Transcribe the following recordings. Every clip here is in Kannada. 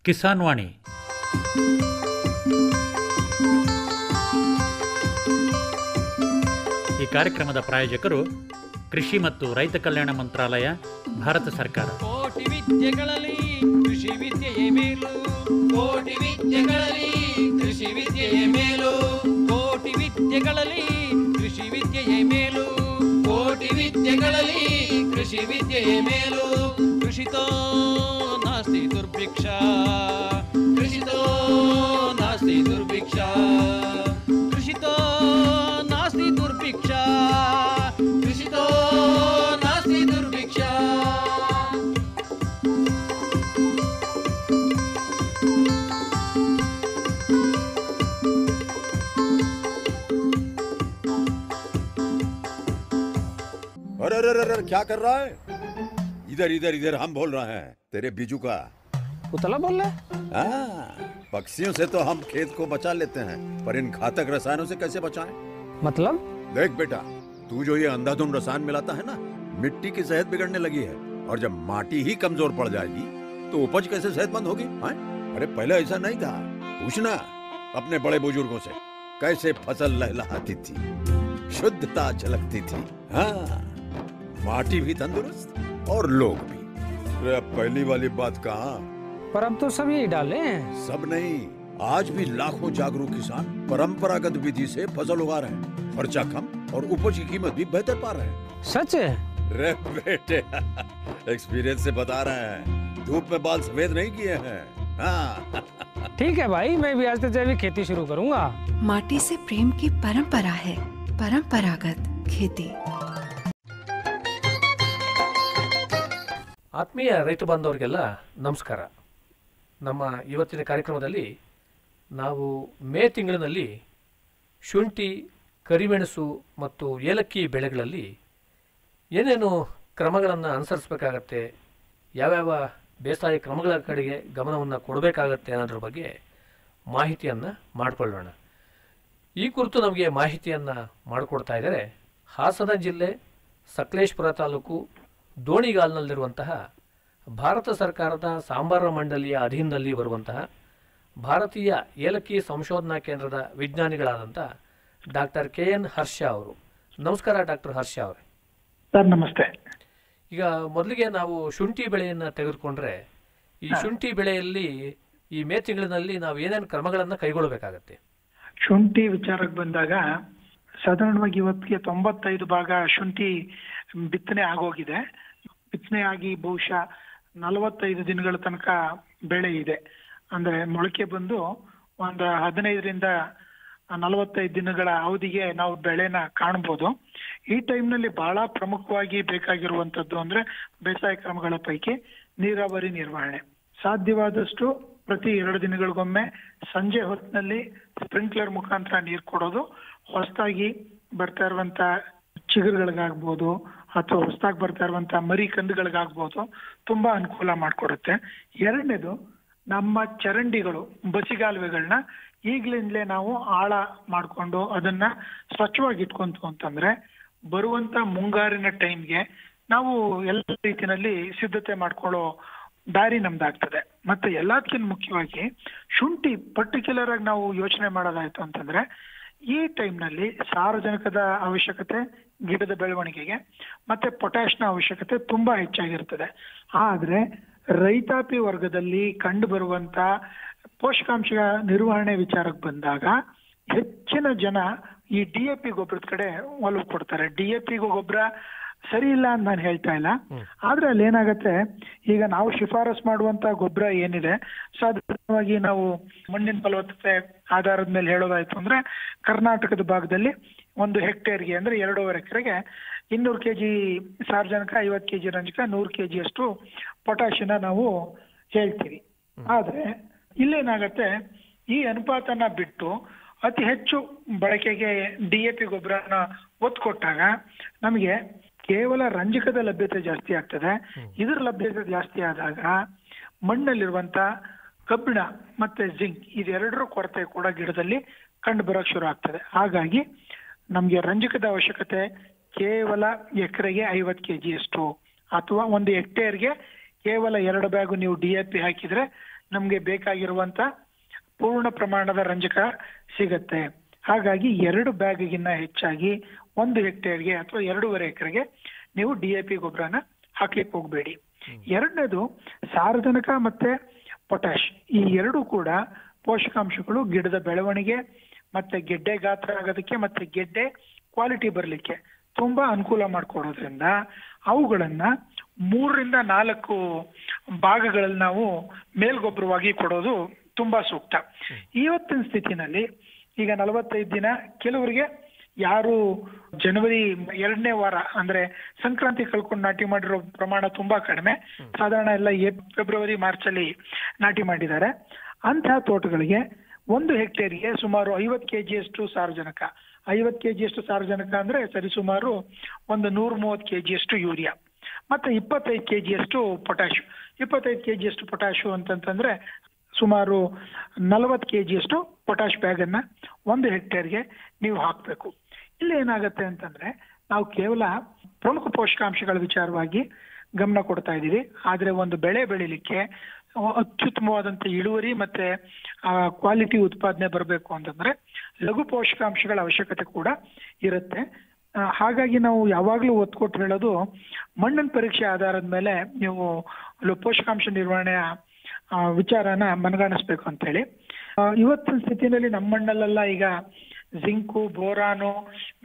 ಕಿಸಾನ್ ವಾಣಿ. ಈ ಕಾರ್ಯಕ್ರಮದ ಪ್ರಾಯೋಜಕರು ಕೃಷಿ ಮತ್ತು ರೈತ ಕಲ್ಯಾಣ ಮಂತ್ರಾಲಯ, ಭಾರತ ಸರ್ಕಾರ. ಕೋಟಿ ವಿದ್ಯೆಗಳಲ್ಲಿ ಕೃಷಿ ವಿದ್ಯೆಯೇ ಮೇಲು, ಕೋಟಿ ವಿದ್ಯೆಗಳಲ್ಲಿ ಕೃಷಿ ವಿದ್ಯೆಯೇ ಮೇಲು, ಕೋಟಿ ವಿದ್ಯೆಗಳಲ್ಲಿ ಕೃಷಿ ವಿದ್ಯೆಯೇ ಮೇಲು, ಕೋಟಿ ವಿದ್ಯೆಗಳಲ್ಲಿ ಕೃಷಿ ವಿದ್ಯೆಯೇ ಮೇಲು. ಕೃಷಿತೋ ನಾಸ್ತಿ ದುರ್ಭಿಕ್ಷ, ಕೃಷಿತೋ ನಾಸ್ತಿ ದುರ್ಭಿಕ್ಷ, ಕೃಷಿತೋ ನಾಸ್ತಿ ದುರ್ಭಿಕ್ಷ, ಕೃಷಿತೋ ನಾಸ್ತಿ ದುರ್ಭಿಕ್ಷ. अरे अरे अरे क्या कर रहा है? इधर इधर इधर हम बोल रहे हैं तेरे बीजू का। उतला बोल रहा है? हाँ, पक्षियों से तो हम खेत को बचा लेते हैं, पर इन घातक रसायनों से कैसे बचाएं? मतलब? देख बेटा, तू जो ये अंधाधुंध रसायन मिलाता है ना, मिट्टी की सेहत बिगड़ने लगी है। और जब माटी ही कमजोर पड़ जाएगी तो उपज कैसे सेहतमंद होगी? हाँ? अरे पहले ऐसा नहीं था, पूछना अपने बड़े बुजुर्गों से, कैसे फसल लहलहाती थी, शुद्धता झलकती थी। हाँ, माटी भी तंदुरुस्त और लोग भी। अरे पहली वाली बात कहाँ? पर अब तो सब यही डाले हैं। सब नहीं, आज भी लाखों जागरूक किसान परंपरागत विधि से फसल उगा रहे हैं। खर्चा कम और उपज की कीमत भी बेहतर पा रहे हैं। सच है? रे बेटे, एक्सपीरियंस से बता रहे हैं, धूप में बाल सफेद नहीं किए हैं। हाँ। ठीक है भाई, मैं भी आज से जैविक खेती शुरू करूंगा। माटी से प्रेम की परंपरा है, परंपरागत खेती. ಆತ್ಮೀಯ ರೈತ ಬಾಂಧವರಿಗೆಲ್ಲ ನಮಸ್ಕಾರ. ನಮ್ಮ ಇವತ್ತಿನ ಕಾರ್ಯಕ್ರಮದಲ್ಲಿ ನಾವು ಮೇ ತಿಂಗಳಿನಲ್ಲಿ ಶುಂಠಿ, ಕರಿಮೆಣಸು ಮತ್ತು ಏಲಕ್ಕಿ ಬೆಳೆಗಳಲ್ಲಿ ಏನೇನು ಕ್ರಮಗಳನ್ನು ಅನುಸರಿಸಬೇಕಾಗತ್ತೆ, ಯಾವ್ಯಾವ ಬೇಸಾಯ ಕ್ರಮಗಳ ಕಡೆಗೆ ಗಮನವನ್ನು ಕೊಡಬೇಕಾಗತ್ತೆ ಅನ್ನೋದ್ರ ಬಗ್ಗೆ ಮಾಹಿತಿಯನ್ನು ಮಾಡಿಕೊಳ್ಳೋಣ. ಈ ಕುರಿತು ನಮಗೆ ಮಾಹಿತಿಯನ್ನು ಮಾಡಿಕೊಡ್ತಾ ಇದ್ದಾರೆ ಹಾಸನ ಜಿಲ್ಲೆ ಸಕಲೇಶಪುರ ತಾಲೂಕು ದೋಣಿಗಾಲ್ನಲ್ಲಿರುವಂತಹ ಭಾರತ ಸರ್ಕಾರದ ಸಾಂಬಾರ ಮಂಡಳಿಯ ಅಧೀನದಲ್ಲಿ ಬರುವಂತಹ ಭಾರತೀಯ ಏಲಕ್ಕಿ ಸಂಶೋಧನಾ ಕೇಂದ್ರದ ವಿಜ್ಞಾನಿಗಳಾದಂಥ ಡಾಕ್ಟರ್ KN ಹರ್ಷ ಅವರು. ನಮಸ್ಕಾರ ಡಾಕ್ಟರ್ ಹರ್ಷ ಅವರೇ. ಸರ್ ನಮಸ್ತೆ. ಈಗ ಮೊದಲಿಗೆ ನಾವು ಶುಂಠಿ ಬೆಳೆಯನ್ನು ತೆಗೆದುಕೊಂಡ್ರೆ, ಈ ಶುಂಠಿ ಬೆಳೆಯಲ್ಲಿ ಈ ಮೇ ತಿಂಗಳಿನಲ್ಲಿ ನಾವು ಏನೇನು ಕ್ರಮಗಳನ್ನು ಕೈಗೊಳ್ಳಬೇಕಾಗತ್ತೆ? ಶುಂಠಿ ವಿಚಾರಕ್ಕೆ ಬಂದಾಗ ಸಾಧಾರಣವಾಗಿ ಇವತ್ತಿಗೆ 95 ಭಾಗ ಶುಂಠಿ ಬಿತ್ತನೆ ಆಗೋಗಿದೆ. ಬಿತ್ತನೆ ಆಗಿ ಬಹುಶಃ 45 ದಿನಗಳ ತನಕ ಬೆಳೆ ಇದೆ. ಅಂದ್ರೆ ಮೊಳಕೆ ಬಂದು ಒಂದು 15ರಿಂದ 45 ದಿನಗಳ ಅವಧಿಗೆ ನಾವು ಬೆಳೆನ ಕಾಣ್ಬೋದು. ಈ ಟೈಮ್ನಲ್ಲಿ ಬಹಳ ಪ್ರಮುಖವಾಗಿ ಬೇಕಾಗಿರುವಂತದ್ದು ಅಂದ್ರೆ ಬೇಸಾಯ ಕ್ರಮಗಳ ಪೈಕಿ ನೀರಾವರಿ ನಿರ್ವಹಣೆ. ಸಾಧ್ಯವಾದಷ್ಟು ಪ್ರತಿ 2 ದಿನಗಳಿಗೊಮ್ಮೆ ಸಂಜೆ ಹೊತ್ತಿನಲ್ಲಿ ಸ್ಪ್ರಿಂಕ್ಲರ್ ಮುಖಾಂತರ ನೀರು ಕೊಡೋದು ಹೊಸದಾಗಿ ಬರ್ತಾ ಇರುವಂತ ಚಿಗುರುಗಳಿಗಾಗ್ಬೋದು ಅಥವಾ ಹೊಸದಾಗಿ ಬರ್ತಾ ಇರುವಂತ ಮರಿ ಕಂದುಗಳಿಗಾಗ್ಬೋದು ತುಂಬಾ ಅನುಕೂಲ ಮಾಡಿಕೊಡುತ್ತೆ. ಎರಡನೇದು, ನಮ್ಮ ಚರಂಡಿಗಳು, ಬಸಿಗಾಲುವೆಗಳನ್ನ ಈಗ್ಲಿಂದಲೇ ನಾವು ಆಳ ಮಾಡಿಕೊಂಡು ಅದನ್ನ ಸ್ವಚ್ಛವಾಗಿ ಇಟ್ಕೊಂತು ಅಂತಂದ್ರೆ ಬರುವಂತ ಮುಂಗಾರಿನ ಟೈಮ್ಗೆ ನಾವು ಎಲ್ಲ ರೀತಿಯಲ್ಲಿ ಸಿದ್ಧತೆ ಮಾಡ್ಕೊಳ್ಳೋ ದಾರಿ ನಮ್ದಾಗ್ತದೆ. ಮತ್ತೆ ಎಲ್ಲದಕ್ಕಿಂತ ಮುಖ್ಯವಾಗಿ ಶುಂಠಿ ಪರ್ಟಿಕ್ಯುಲರ್ ಆಗಿ ನಾವು ಯೋಚನೆ ಮಾಡೋದಾಯ್ತು ಅಂತಂದ್ರೆ ಈ ಟೈಮ್ನಲ್ಲಿ ಸಾರಜನಕದ ಅವಶ್ಯಕತೆ ಗಿಡದ ಬೆಳವಣಿಗೆಗೆ ಮತ್ತೆ ಪೊಟ್ಯಾಶ್ನ ಅವಶ್ಯಕತೆ ತುಂಬಾ ಹೆಚ್ಚಾಗಿರ್ತದೆ. ಆದ್ರೆ ರೈತಾಪಿ ವರ್ಗದಲ್ಲಿ ಕಂಡು ಬರುವಂತ ಪೋಷಕಾಂಶ ನಿರ್ವಹಣೆ ವಿಚಾರಕ್ಕೆ ಬಂದಾಗ ಹೆಚ್ಚಿನ ಜನ ಈ DAP ಗೊಬ್ಬರದ ಕಡೆ ಒಲವು ಕೊಡ್ತಾರೆ. DAP ಗೊಬ್ಬರ ಸರಿ ಇಲ್ಲ ಅಂತ ನಾನು ಹೇಳ್ತಾ ಇಲ್ಲ, ಆದ್ರೆ ಅಲ್ಲಿ ಏನಾಗತ್ತೆ, ಈಗ ನಾವು ಶಿಫಾರಸ್ ಮಾಡುವಂತ ಗೊಬ್ಬರ ಏನಿದೆ ಸಾಧಾರಣವಾಗಿ ನಾವು ಮಣ್ಣಿನ ಫಲವತ್ತತೆ ಆಧಾರದ ಮೇಲೆ ಹೇಳೋದಾಯ್ತು ಅಂದ್ರೆ ಕರ್ನಾಟಕದ ಭಾಗದಲ್ಲಿ 1 ಹೆಕ್ಟೇರ್ಗೆ ಅಂದ್ರೆ 2.5 ಎಕರೆಗೆ 200 kg ಸಾರಜನಕ, 50 kg ರಂಜಕ, 100 kg ಅಷ್ಟು ಪೊಟ್ಯಾಷಿಯನ್ನ ನಾವು ಹೇಳ್ತೀವಿ. ಆದ್ರೆ ಇಲ್ಲೇನಾಗತ್ತೆ, ಈ ಅನುಪಾತನ ಬಿಟ್ಟು ಅತಿ ಹೆಚ್ಚು ಬಳಕೆಗೆ DAP ಗೊಬ್ಬರನ ಒತ್ತು ಕೊಟ್ಟಾಗ ನಮಗೆ ಕೇವಲ ರಂಜಕದ ಲಭ್ಯತೆ ಜಾಸ್ತಿ ಆಗ್ತದೆ. ಇದರ ಲಭ್ಯತೆ ಜಾಸ್ತಿ ಆದಾಗ ಮಣ್ಣಲ್ಲಿರುವಂತ ಕಬ್ಬಿಣ ಮತ್ತೆ ಜಿಂಕ್ ಇದೆರಡರ ಕೊರತೆ ಕೂಡ ಗಿಡದಲ್ಲಿ ಕಂಡು ಬರೋಕ್ ಶುರು ಆಗ್ತದೆ. ಹಾಗಾಗಿ ನಮ್ಗೆ ರಂಜಕದ ಅವಶ್ಯಕತೆ ಕೇವಲ ಎಕರೆಗೆ 50 kg ಅಷ್ಟು ಅಥವಾ 1 ಹೆಕ್ಟೇರ್ಗೆ ಕೇವಲ 2 ಬ್ಯಾಗು ನೀವು DAP ಹಾಕಿದ್ರೆ ನಮ್ಗೆ ಬೇಕಾಗಿರುವಂತ ಪೂರ್ಣ ಪ್ರಮಾಣದ ರಂಜಕ ಸಿಗತ್ತೆ. ಹಾಗಾಗಿ 2 ಬ್ಯಾಗಿಗಿನ್ನ ಹೆಚ್ಚಾಗಿ 1 ಹೆಕ್ಟೇರ್ಗೆ ಅಥವಾ 2.5 ಎಕರೆಗೆ ನೀವು DAP ಗೊಬ್ಬರನ ಹಾಕ್ಲಿಕ್ಕೆ ಹೋಗ್ಬೇಡಿ. ಎರಡನೇದು ಸಾರಜನಕ ಮತ್ತೆ ಪೊಟ್ಯಾಶ್, ಈ 2 ಕೂಡ ಪೋಷಕಾಂಶಗಳು ಗಿಡದ ಬೆಳವಣಿಗೆ ಮತ್ತೆ ಗೆಡ್ಡೆ ಗಾತ್ರ ಆಗೋದಕ್ಕೆ ಮತ್ತೆ ಗೆಡ್ಡೆ ಕ್ವಾಲಿಟಿ ಬರ್ಲಿಕ್ಕೆ ತುಂಬಾ ಅನುಕೂಲ ಮಾಡ್ಕೊಡೋದ್ರಿಂದ ಅವುಗಳನ್ನ 3ರಿಂದ 4 ಭಾಗಗಳಲ್ಲಿ ನಾವು ಮೇಲ್ಗೊಬ್ಬರವಾಗಿ ಕೊಡೋದು ತುಂಬಾ ಸೂಕ್ತ. ಇವತ್ತಿನ ಸ್ಥಿತಿನಲ್ಲಿ ಈಗ 45 ದಿನ, ಕೆಲವರಿಗೆ ಯಾರು ಜನವರಿ 2ನೇ ವಾರ ಅಂದ್ರೆ ಸಂಕ್ರಾಂತಿ ಕಳ್ಕೊಂಡು ನಾಟಿ ಮಾಡಿರೋ ಪ್ರಮಾಣ ತುಂಬಾ ಕಡಿಮೆ, ಸಾಧಾರಣ ಎಲ್ಲ ಫೆಬ್ರವರಿ ಮಾರ್ಚ್ ಅಲ್ಲಿ ನಾಟಿ ಮಾಡಿದ್ದಾರೆ. ಅಂತಹ ತೋಟಗಳಿಗೆ 1 ಹೆಕ್ಟೇರ್ಗೆ ಸುಮಾರು 50 kgಯಷ್ಟು ಸಾರಜನಕ, 50 kgಯಷ್ಟು ಸಾರಜನಕ ಅಂದ್ರೆ ಸರಿಸುಮಾರು ಒಂದು 130 kgಯಷ್ಟು ಯೂರಿಯಾ, ಮತ್ತೆ 25 kgಯಷ್ಟು ಪೊಟ್ಯಾಶ್. 25 kgಯಷ್ಟು ಪೊಟ್ಯಾಶು ಅಂತಂತಂದ್ರೆ ಸುಮಾರು 40 kgಯಷ್ಟು ಪೊಟ್ಯಾಶ್ ಬ್ಯಾಗ್ ಅನ್ನ 1 ಹೆಕ್ಟೇರ್ಗೆ ನೀವು ಹಾಕ್ಬೇಕು. ಇಲ್ಲಿ ಏನಾಗತ್ತೆ ಅಂತಂದ್ರೆ ನಾವು ಕೇವಲ ಪ್ರಮುಖ ಪೋಷಕಾಂಶಗಳ ವಿಚಾರವಾಗಿ ಗಮನ ಕೊಡ್ತಾ ಇದೀವಿ, ಆದ್ರೆ ಒಂದು ಬೆಳೆ ಬೆಳಿಲಿಕ್ಕೆ ಅತ್ಯುತ್ತಮವಾದಂತ ಇಳುವರಿ ಮತ್ತೆ ಕ್ವಾಲಿಟಿ ಉತ್ಪಾದನೆ ಬರಬೇಕು ಅಂತಂದ್ರೆ ಲಘು ಪೋಷಕಾಂಶಗಳ ಅವಶ್ಯಕತೆ ಕೂಡ ಇರುತ್ತೆ. ಹಾಗಾಗಿ ನಾವು ಯಾವಾಗ್ಲೂ ಒತ್ತು ಕೊಟ್ಟು ಹೇಳೋದು ಮಣ್ಣಿನ ಪರೀಕ್ಷೆ ಆಧಾರದ ಮೇಲೆ ನೀವು ಪೋಷಕಾಂಶ ನಿರ್ವಹಣೆಯ ವಿಚಾರನ ಮನಗಾಣಿಸ್ಬೇಕು ಅಂತ ಹೇಳಿ. ಇವತ್ತಿನ ಸ್ಥಿತಿನಲ್ಲಿ ನಮ್ಮ ಮಣ್ಣಲ್ಲೆಲ್ಲ ಈಗ ಜಿಂಕು, ಬೋರಾನು,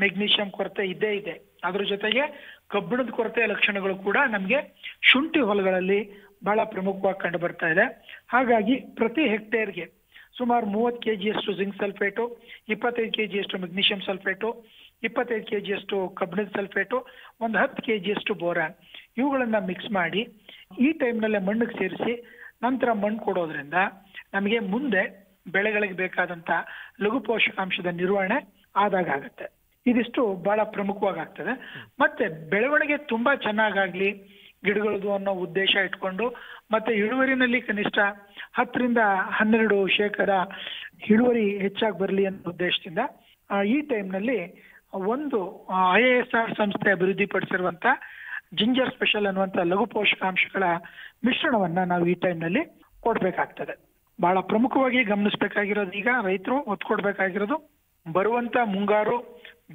ಮೆಗ್ನೀಷಿಯಂ ಕೊರತೆ ಇದ್ದೇ ಇದೆ. ಅದ್ರ ಜೊತೆಗೆ ಕಬ್ಬಿಣದ ಕೊರತೆಯ ಲಕ್ಷಣಗಳು ಕೂಡ ನಮ್ಗೆ ಶುಂಠಿ ಹೊಲಗಳಲ್ಲಿ ಬಹಳ ಪ್ರಮುಖವಾಗಿ ಕಂಡು ಬರ್ತಾ ಇದೆ. ಹಾಗಾಗಿ ಪ್ರತಿ ಹೆಕ್ಟೇರ್ಗೆ ಸುಮಾರು 30 kgಯಷ್ಟು ಜಿಂಕ್ ಸಲ್ಫೇಟು, 25 kgಯಷ್ಟು ಮೆಗ್ನೀಷಿಯಂ ಸಲ್ಫೇಟು, 25 kgಯಷ್ಟು ಕಬ್ಬಿಣದ ಸಲ್ಫೇಟು, ಒಂದು 10 kgಯಷ್ಟು ಬೋರಾನ್, ಇವುಗಳನ್ನ ಮಿಕ್ಸ್ ಮಾಡಿ ಈ ಟೈಮ್ನಲ್ಲೇ ಮಣ್ಣಿಗೆ ಸೇರಿಸಿ ನಂತರ ಮಣ್ಣು ಕೊಡೋದ್ರಿಂದ ನಮಗೆ ಮುಂದೆ ಬೆಳೆಗಳಿಗೆ ಬೇಕಾದಂತ ಲಘು ಪೋಷಕಾಂಶದ ನಿರ್ವಹಣೆ ಆದಾಗತ್ತೆ. ಇದಿಷ್ಟು ಬಹಳ ಪ್ರಮುಖವಾಗ್ತದೆ. ಮತ್ತೆ ಬೆಳವಣಿಗೆ ತುಂಬಾ ಚೆನ್ನಾಗಾಗ್ಲಿ ಗಿಡಗಳದು ಅನ್ನೋ ಉದ್ದೇಶ ಇಟ್ಕೊಂಡು ಮತ್ತೆ ಇಳುವರಿನಲ್ಲಿ ಕನಿಷ್ಠ 10ರಿಂದ 12% ಇಳುವರಿ ಹೆಚ್ಚಾಗಿ ಬರಲಿ ಅನ್ನೋ ಉದ್ದೇಶದಿಂದ ಈ ಟೈಮ್ನಲ್ಲಿ ಒಂದು IISR ಸಂಸ್ಥೆ ಅಭಿವೃದ್ಧಿಪಡಿಸಿರುವಂತ ಜಿಂಜರ್ ಸ್ಪೆಷಲ್ ಅನ್ನುವಂತ ಲಘು ಪೋಷಕಾಂಶಗಳ ಮಿಶ್ರಣವನ್ನ ನಾವು ಈ ಟೈಮ್ನಲ್ಲಿ ಕೊಡ್ಬೇಕಾಗ್ತದೆ. ಬಹಳ ಪ್ರಮುಖವಾಗಿ ಗಮನಿಸಬೇಕಾಗಿರೋದು, ಈಗ ರೈತರು ಒತ್ತು ಕೊಡ್ಬೇಕಾಗಿರೋದು ಬರುವಂತ ಮುಂಗಾರು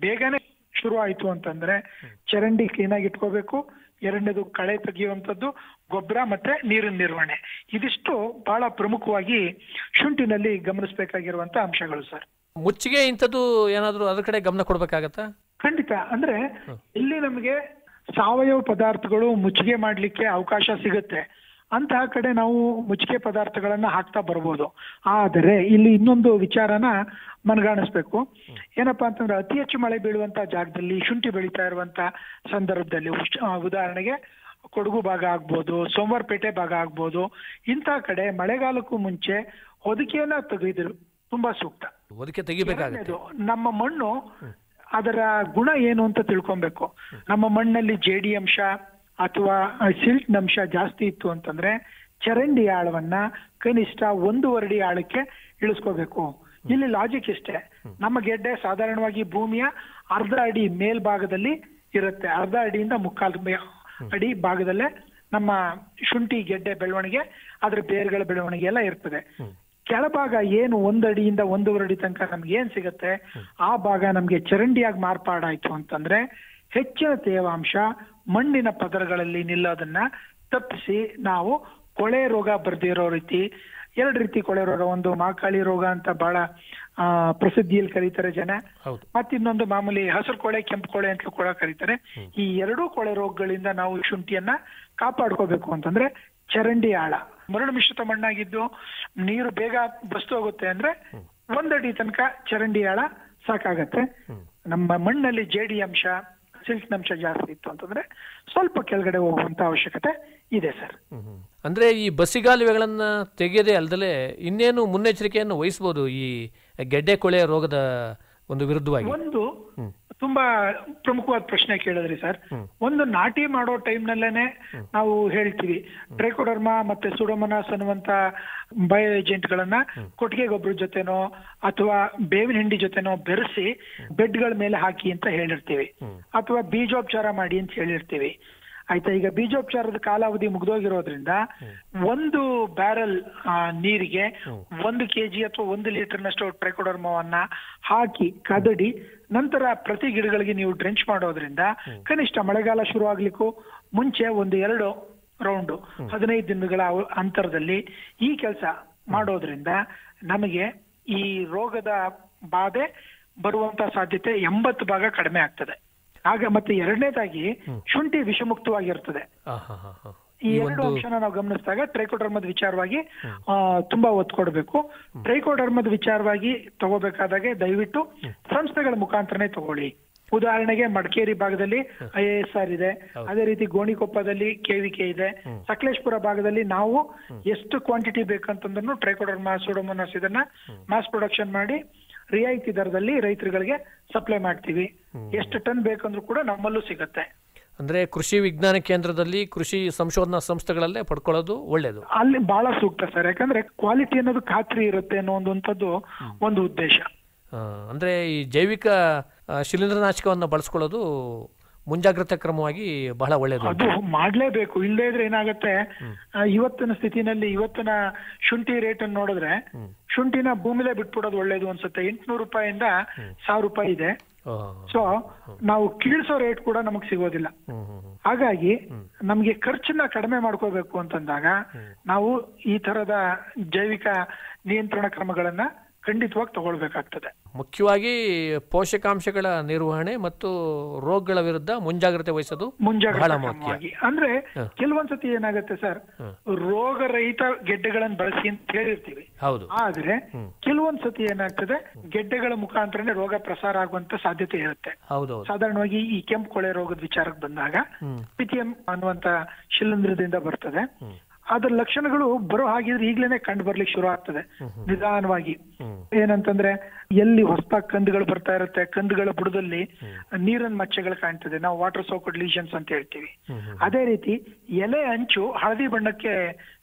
ಬೇಗನೆ ಶುರು ಆಯ್ತು ಅಂತಂದ್ರೆ ಚರಂಡಿ ಕ್ಲೀನ್ ಆಗಿ ಇಟ್ಕೋಬೇಕು. ಎರಡನೇದು ಕಳೆ ತೆಗೆಯುವಂಥದ್ದು, ಗೊಬ್ಬರ ಮತ್ತೆ ನೀರಿನ ನಿರ್ವಹಣೆ, ಇದಿಷ್ಟು ಬಹಳ ಪ್ರಮುಖವಾಗಿ ಶುಂಠಿನಲ್ಲಿ ಗಮನಿಸಬೇಕಾಗಿರುವಂತ ಅಂಶಗಳು ಸರ್. ಮುಚ್ಚಿಗೆ ಇಂಥದ್ದು ಏನಾದ್ರು ಅದ್ರ ಕಡೆ ಗಮನ ಕೊಡ್ಬೇಕಾಗತ್ತಾ? ಖಂಡಿತ. ಅಂದ್ರೆ ಇಲ್ಲಿ ನಮಗೆ ಸಾವಯವ ಪದಾರ್ಥಗಳು ಮುಚ್ಚಿಗೆ ಮಾಡ್ಲಿಕ್ಕೆ ಅವಕಾಶ ಸಿಗುತ್ತೆ, ಅಂತಹ ಕಡೆ ನಾವು ಮುಚ್ಚಿಗೆ ಪದಾರ್ಥಗಳನ್ನ ಹಾಕ್ತಾ ಬರ್ಬೋದು. ಆದರೆ ಇಲ್ಲಿ ಇನ್ನೊಂದು ವಿಚಾರನ ಮನಗಾಣಿಸ್ಬೇಕು. ಏನಪ್ಪಾ ಅಂತಂದ್ರೆ ಅತಿ ಹೆಚ್ಚು ಮಳೆ ಬೀಳುವಂತ ಜಾಗದಲ್ಲಿ ಶುಂಠಿ ಬೆಳೀತಾ ಇರುವಂತ ಸಂದರ್ಭದಲ್ಲಿ, ಉದಾಹರಣೆಗೆ ಕೊಡಗು ಭಾಗ ಆಗ್ಬೋದು, ಸೋಮವಾರಪೇಟೆ ಭಾಗ ಆಗ್ಬೋದು, ಇಂಥ ಕಡೆ ಮಳೆಗಾಲಕ್ಕೂ ಮುಂಚೆ ಹೊದಿಕೆಯನ್ನ ತೆಗೆದ್ರು ತುಂಬಾ ಸೂಕ್ತ. ಹೊದಿಕೆ ತೆಗಿಬೇಕಾಗುತ್ತೆ. ನಮ್ಮ ಮಣ್ಣು ಅದರ ಗುಣ ಏನು ಅಂತ ತಿಳ್ಕೊಬೇಕು. ನಮ್ಮ ಮಣ್ಣಲ್ಲಿ ಜೇಡಿ ಅಂಶ ಅಥವಾ ಸಿಲ್ಟ್ ಅಂಶ ಜಾಸ್ತಿ ಇತ್ತು ಅಂತಂದ್ರೆ ಚರಂಡಿ ಆಳವನ್ನ ಕನಿಷ್ಠ 1.5 ಅಡಿ ಆಳಕ್ಕೆ ಇಳಿಸ್ಕೋಬೇಕು. ಇಲ್ಲಿ ಲಾಜಿಕ್ ಇಷ್ಟೇ, ನಮ್ಮ ಗೆಡ್ಡೆ ಸಾಧಾರಣವಾಗಿ ಭೂಮಿಯ 1/2 ಅಡಿ ಮೇಲ್ಭಾಗದಲ್ಲಿ ಇರುತ್ತೆ, 1/2 ಅಡಿಯಿಂದ 3/4 ಅಡಿ ಭಾಗದಲ್ಲೇ ನಮ್ಮ ಶುಂಠಿ ಗೆಡ್ಡೆ ಬೆಳವಣಿಗೆ, ಅದ್ರ ಬೇರುಗಳ ಬೆಳವಣಿಗೆ ಎಲ್ಲ ಇರ್ತದೆ. ಕೆಳಭಾಗ ಏನು 1 ಅಡಿಯಿಂದ 1.5 ಅಡಿ ತನಕ ನಮ್ಗೆ ಏನ್ ಸಿಗತ್ತೆ, ಆ ಭಾಗ ನಮ್ಗೆ ಚರಂಡಿಯಾಗಿ ಮಾರ್ಪಾಡಾಯ್ತು ಅಂತಂದ್ರೆ ಹೆಚ್ಚಿನ ತೇವಾಂಶ ಮಣ್ಣಿನ ಪದರಗಳಲ್ಲಿ ನಿಲ್ಲೋದನ್ನ ತಪ್ಪಿಸಿ ನಾವು ಕೊಳೆ ರೋಗ ಬರ್ದಿರೋ ರೀತಿ, 2 ರೀತಿ ಕೊಳೆ ರೋಗ, ಒಂದು ಮಾಕಾಳಿ ರೋಗ ಅಂತ ಬಹಳ ಪ್ರಸಿದ್ಧಿಯಲ್ಲಿ ಕರೀತಾರೆ ಜನ, ಮತ್ತಿನ್ನೊಂದು ಮಾಮೂಲಿ ಹಸಿರು ಕೊಳೆ, ಕೆಂಪು ಕೊಳೆ ಅಂತ ಕೂಡ ಕರೀತಾರೆ. ಈ 2 ಕೊಳೆ ರೋಗಗಳಿಂದ ನಾವು ಶುಂಠಿಯನ್ನ ಕಾಪಾಡ್ಕೋಬೇಕು ಅಂತಂದ್ರೆ ಚರಂಡಿ ಆಳ, ಮರಳು ಮಿಶ್ರಿತ ಮಣ್ಣಾಗಿದ್ದು ನೀರು ಬೇಗ ಬಸ್ತು ಹೋಗುತ್ತೆ ಅಂದ್ರೆ 1 ಅಡಿ ತನಕ ಚರಂಡಿ ಆಳ ಸಾಕಾಗತ್ತೆ. ನಮ್ಮ ಮಣ್ಣಲ್ಲಿ ಜೇಡಿ ಅಂಶ, ಸಿಲ್ಟ್ ಅಂಶ ಜಾಸ್ತಿ ಇತ್ತು ಅಂತಂದ್ರೆ ಸ್ವಲ್ಪ ಕೆಳಗಡೆ ಹೋಗುವಂತ ಅವಶ್ಯಕತೆ ಇದೆ ಸರ್. ಅಂದ್ರೆ ಈ ಬಸಿಗಾಲುವೆಗಳನ್ನ ತೆಗೆಯದೇ ಅಲ್ದಲೆ ಇನ್ನೇನು ಮುನ್ನೆಚ್ಚರಿಕೆಯನ್ನು ವಹಿಸಬಹುದು ಈ ಗೆಡ್ಡೆ ಕೊಳೆ ರೋಗದ ಒಂದು ವಿರುದ್ಧವಾಗಿ? ಒಂದು ತುಂಬಾ ಪ್ರಮುಖವಾದ ಪ್ರಶ್ನೆ ಕೇಳಿದ್ರಿ ಸರ್. ಒಂದು ನಾಟಿ ಮಾಡೋ ಟೈಮ್ನಲ್ಲೇನೆ ನಾವು ಹೇಳ್ತೀವಿ ಟ್ರೈಕೋಡರ್ಮಾ ಮತ್ತೆ ಸುಡೋಮನಾಸ್ ಅನ್ನುವಂತ ಬಯೋ ಏಜೆಂಟ್ ಗಳನ್ನ ಕೊಟ್ಟಿಗೆ ಗೊಬ್ಬರ ಜೊತೆನೋ ಅಥವಾ ಬೇವಿನ ಹಿಂಡಿ ಜೊತೆನೋ ಬೆರೆಸಿ ಬೆಡ್ಗಳ ಮೇಲೆ ಹಾಕಿ ಅಂತ ಹೇಳಿರ್ತೀವಿ, ಅಥವಾ ಬೀಜೋಪಚಾರ ಮಾಡಿ ಅಂತ ಹೇಳಿರ್ತೀವಿ. ಆಯ್ತಾ. ಈಗ ಬೀಜೋಪಚಾರದ ಕಾಲಾವಧಿ ಮುಗ್ದೋಗಿರೋದ್ರಿಂದ 1 ಬ್ಯಾರಲ್ ನೀರಿಗೆ 1 kg ಅಥವಾ 1 ಲೀಟರ್ನಷ್ಟು ಟ್ರೈಕೋಡರ್ಮವನ್ನ ಹಾಕಿ ಕದಡಿ ನಂತರ ಪ್ರತಿ ಗಿಡಗಳಿಗೆ ನೀವು ಡ್ರೆಂಚ್ ಮಾಡೋದ್ರಿಂದ ಕನಿಷ್ಠ ಮಳೆಗಾಲ ಶುರು ಆಗ್ಲಿಕ್ಕೂ ಮುಂಚೆ 1-2 ರೌಂಡ್ 15 ದಿನಗಳ ಅಂತರದಲ್ಲಿ ಈ ಕೆಲಸ ಮಾಡೋದ್ರಿಂದ ನಮಗೆ ಈ ರೋಗದ ಬಾಧೆ ಬರುವಂತ ಸಾಧ್ಯತೆ 80% ಕಡಿಮೆ ಆಗ್ತದೆ. ಆಗ ಮತ್ತೆ ಎರಡನೇದಾಗಿ ಶುಂಠಿ ವಿಷಮುಕ್ತವಾಗಿರ್ತದೆ. ಈ 2 ಅಂಶನ ನಾವು ಗಮನಿಸಿದಾಗ ಟ್ರೈಕೋಡರ್ಮದ ವಿಚಾರವಾಗಿ ತುಂಬಾ ಒತ್ತು ಕೊಡಬೇಕು. ಟ್ರೈಕೋಡರ್ಮದ ವಿಚಾರವಾಗಿ ತಗೋಬೇಕಾದಾಗೆ ದಯವಿಟ್ಟು ಸಂಸ್ಥೆಗಳ ಮುಖಾಂತರನೇ ತಗೊಳ್ಳಿ. ಉದಾಹರಣೆಗೆ ಮಡಿಕೇರಿ ಭಾಗದಲ್ಲಿ IISR ಇದೆ, ಅದೇ ರೀತಿ ಗೋಣಿಕೊಪ್ಪದಲ್ಲಿ KVK ಇದೆ, ಸಕಲೇಶ್ಪುರ ಭಾಗದಲ್ಲಿ ನಾವು ಎಷ್ಟು ಕ್ವಾಂಟಿಟಿ ಬೇಕಂತಂದ್ರೂ ಟ್ರೈಕೋಡರ್ಮಾ ಸೂಡೋಮೋನಾಸ್ ಇದನ್ನ ಮಾಸ್ ಪ್ರೊಡಕ್ಷನ್ ಮಾಡಿ ರಿಯಾಯಿತಿ ದರದಲ್ಲಿ ರೈತರುಗಳಿಗೆ ಸಪ್ಲೈ ಮಾಡ್ತೀವಿ. ಎಷ್ಟು ಟನ್ ಬೇಕಂದ್ರೂ ಕೂಡ ನಮ್ಮಲ್ಲೂ ಸಿಗುತ್ತೆ. ಅಂದ್ರೆ ಕೃಷಿ ವಿಜ್ಞಾನ ಕೇಂದ್ರದಲ್ಲಿ ಕೃಷಿ ಸಂಶೋಧನಾ ಸಂಸ್ಥೆಗಳಲ್ಲೇ ಪಡ್ಕೊಳ್ಳೋದು ಒಳ್ಳೇದು. ಅಲ್ಲಿ ಬಹಳ ಸೂಕ್ತ ಸರ್, ಯಾಕಂದ್ರೆ ಕ್ವಾಲಿಟಿ ಅನ್ನೋದು ಖಾತ್ರಿ ಇರುತ್ತೆ ಅನ್ನುವಂಥದ್ದು ಒಂದು ಉದ್ದೇಶ. ಅಂದ್ರೆ ಈ ಜೈವಿಕ ಶಿಲೀಂಧ್ರನಾಶಕವನ್ನು ಬಳಸ್ಕೊಳ್ಳೋದು ಮುಂಜಾಗ್ರತಾ ಕ್ರಮವಾಗಿ ಬಹಳ ಒಳ್ಳೆಯದು. ಅದು ಮಾಡ್ಲೇಬೇಕು, ಇಲ್ಲದೇ ಇದ್ರೆ ಏನಾಗುತ್ತೆ, ಇವತ್ತಿನ ಸ್ಥಿತಿನಲ್ಲಿ ಇವತ್ತಿನ ಶುಂಠಿ ರೇಟ್ ಅನ್ನು ನೋಡಿದ್ರೆ ಶುಂಠಿನ ಭೂಮಿಲೇ ಬಿಟ್ಬಿಡೋದು ಒಳ್ಳೇದು ಅನ್ಸುತ್ತೆ. 800 ರೂಪಾಯಿಂದ 1000 ರೂಪಾಯಿ ಇದೆ. ಸೊ ನಾವು ಕೀಳ್ಸೋ ರೇಟ್ ಕೂಡ ನಮಗ್ ಸಿಗೋದಿಲ್ಲ. ಹಾಗಾಗಿ ನಮ್ಗೆ ಖರ್ಚನ್ನ ಕಡಿಮೆ ಮಾಡ್ಕೋಬೇಕು ಅಂತಂದಾಗ ನಾವು ಈ ತರದ ಜೈವಿಕ ನಿಯಂತ್ರಣ ಕ್ರಮಗಳನ್ನ ಖಂಡಿತವಾಗಿ ತಗೊಳ್ಬೇಕಾಗ್ತದೆ. ಮುಖ್ಯವಾಗಿ ಪೋಷಕಾಂಶಗಳ ನಿರ್ವಹಣೆ ಮತ್ತು ರೋಗಗಳ ವಿರುದ್ಧ ಮುಂಜಾಗ್ರತೆ ವಹಿಸೋದು ಬಹಳ ಮುಖ್ಯ. ಅಂದ್ರೆ ಕೆಲವೊಂದ್ಸತಿ ಏನಾಗುತ್ತೆ ಸರ್, ರೋಗರಹಿತ ಗೆಡ್ಡೆಗಳನ್ನು ಬಳಸಿ ಅಂತ ಹೇಳಿರ್ತೀವಿ. ಹೌದು. ಆದ್ರೆ ಕೆಲವೊಂದ್ಸತಿ ಏನಾಗ್ತದೆ, ಗೆಡ್ಡೆಗಳ ಮುಖಾಂತರನೇ ರೋಗ ಪ್ರಸಾರ ಆಗುವಂತ ಸಾಧ್ಯತೆ ಇರುತ್ತೆ. ಸಾಧಾರಣವಾಗಿ ಈ ಕೆಂಪು ಕೊಳೆ ರೋಗದ ವಿಚಾರಕ್ಕೆ ಬಂದಾಗ ಪಿಥಿಯಂ ಅನ್ನುವಂತ ಶಿಲೀಂಧ್ರದಿಂದ ಬರ್ತದೆ. ಅದರ ಲಕ್ಷಣಗಳು ಬರೋ ಹಾಗಿದ್ರೆ ಈಗ್ಲೇನೆ ಕಂಡು ಬರ್ಲಿಕ್ಕೆ ಶುರು ಆಗ್ತದೆ ನಿಧಾನವಾಗಿ. ಏನಂತಂದ್ರೆ ಎಲ್ಲಿ ಹೊಸದಾಗಿ ಕಂದುಗಳು ಬರ್ತಾ ಇರುತ್ತೆ, ಕಂದುಗಳ ಬುಡದಲ್ಲಿ ನೀರಿನ ಮಚ್ಚೆಗಳು ಕಾಣ್ತದೆ, ನಾವು ವಾಟರ್ ಸೋಕಡ್ ಲೀಷನ್ಸ್ ಅಂತ ಹೇಳ್ತೀವಿ. ಅದೇ ರೀತಿ ಎಲೆ ಅಂಚು ಹಳದಿ ಬಣ್ಣಕ್ಕೆ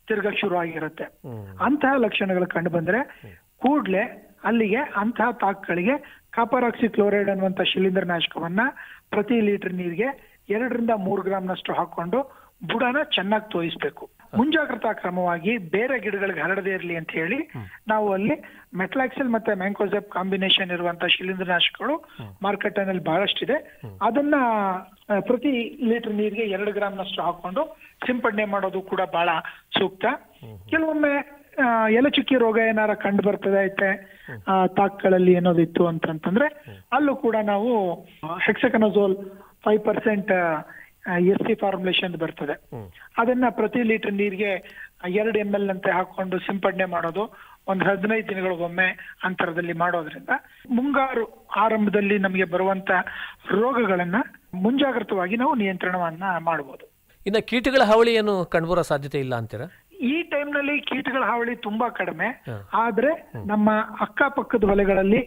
ತಿರ್ಗಕ್ ಶುರು ಆಗಿರುತ್ತೆ. ಅಂತಹ ಲಕ್ಷಣಗಳು ಕಂಡು ಬಂದ್ರೆ ಕೂಡ್ಲೆ ಅಲ್ಲಿಗೆ ಅಂತಹ ತಾಕುಗಳಿಗೆ ಕಾಪರ್ ಆಕ್ಸಿಕ್ಲೋರೈಡ್ ಅನ್ನುವಂತ ಶಿಲೀಂಧ್ರನಾಶಕವನ್ನ ಪ್ರತಿ ಲೀಟರ್ ನೀರಿಗೆ 2-3 ಗ್ರಾಮ್ನಷ್ಟು ಹಾಕೊಂಡು ಬುಡನ ಚೆನ್ನಾಗಿ ತೋಯಿಸ್ಬೇಕು. ಮುಂಜಾಗ್ರತಾ ಕ್ರಮವಾಗಿ ಬೇರೆ ಗಿಡಗಳಿಗೆ ಹರಡದೇ ಇರಲಿ ಅಂತ ಹೇಳಿ ನಾವು ಅಲ್ಲಿ ಮೆಟ್ಲಾಕ್ಸಿಲ್ ಮತ್ತೆ ಮ್ಯಾಂಕೋಸೆಪ್ ಕಾಂಬಿನೇಷನ್ ಇರುವಂತ ಶಿಲೀಂಧ್ರನಾಶಕಗಳು ಮಾರ್ಕೆಟ್ ನಲ್ಲಿ ಬಹಳಷ್ಟಿದೆ. ಅದನ್ನ ಪ್ರತಿ ಲೀಟರ್ ನೀರಿಗೆ 2 ಗ್ರಾಮ್ನಷ್ಟು ಹಾಕೊಂಡು ಸಿಂಪಡಣೆ ಮಾಡೋದು ಕೂಡ ಬಹಳ ಸೂಕ್ತ. ಕೆಲವೊಮ್ಮೆ ಎಲೆಚುಕ್ಕಿ ರೋಗ ಏನಾರ ಕಂಡು ಬರ್ತದೆ ಐತೆ ತಾಕ್ಗಳಲ್ಲಿ ಏನೋದಿತ್ತು ಅಂತಂದ್ರೆ ಅಲ್ಲೂ ಕೂಡ ನಾವು ಹೆಕ್ಸಕನಜೋಲ್ 5% SC ಫಾರ್ಮುಲೇಷನ್ ಬರ್ತದೆ. ಅದನ್ನ ಪ್ರತಿ ಲೀಟರ್ ನೀರಿಗೆ 2 ml ಅಂತೆ ಹಾಕೊಂಡು ಸಿಂಪಡಣೆ ಮಾಡೋದು 15 ದಿನಗಳಿಗೊಮ್ಮೆ ಅಂತರದಲ್ಲಿ ಮಾಡೋದ್ರಿಂದ ಮುಂಗಾರು ಆರಂಭದಲ್ಲಿ ನಮಗೆ ಬರುವಂತ ರೋಗಗಳನ್ನ ಮುಂಜಾಗ್ರತವಾಗಿ ನಾವು ನಿಯಂತ್ರಣವನ್ನ ಮಾಡಬಹುದು. ಇನ್ನು ಕೀಟಗಳ ಹಾವಳಿ ಏನು ಕಂಡುಬರೋ ಸಾಧ್ಯತೆ ಇಲ್ಲ ಅಂತೀರಾ? ಈ ಟೈಮ್ ನಲ್ಲಿ ಕೀಟಗಳ ಹಾವಳಿ ತುಂಬಾ ಕಡಿಮೆ. ಆದ್ರೆ ನಮ್ಮ ಅಕ್ಕಪಕ್ಕದ ಹೊಲೆಗಳಲ್ಲಿ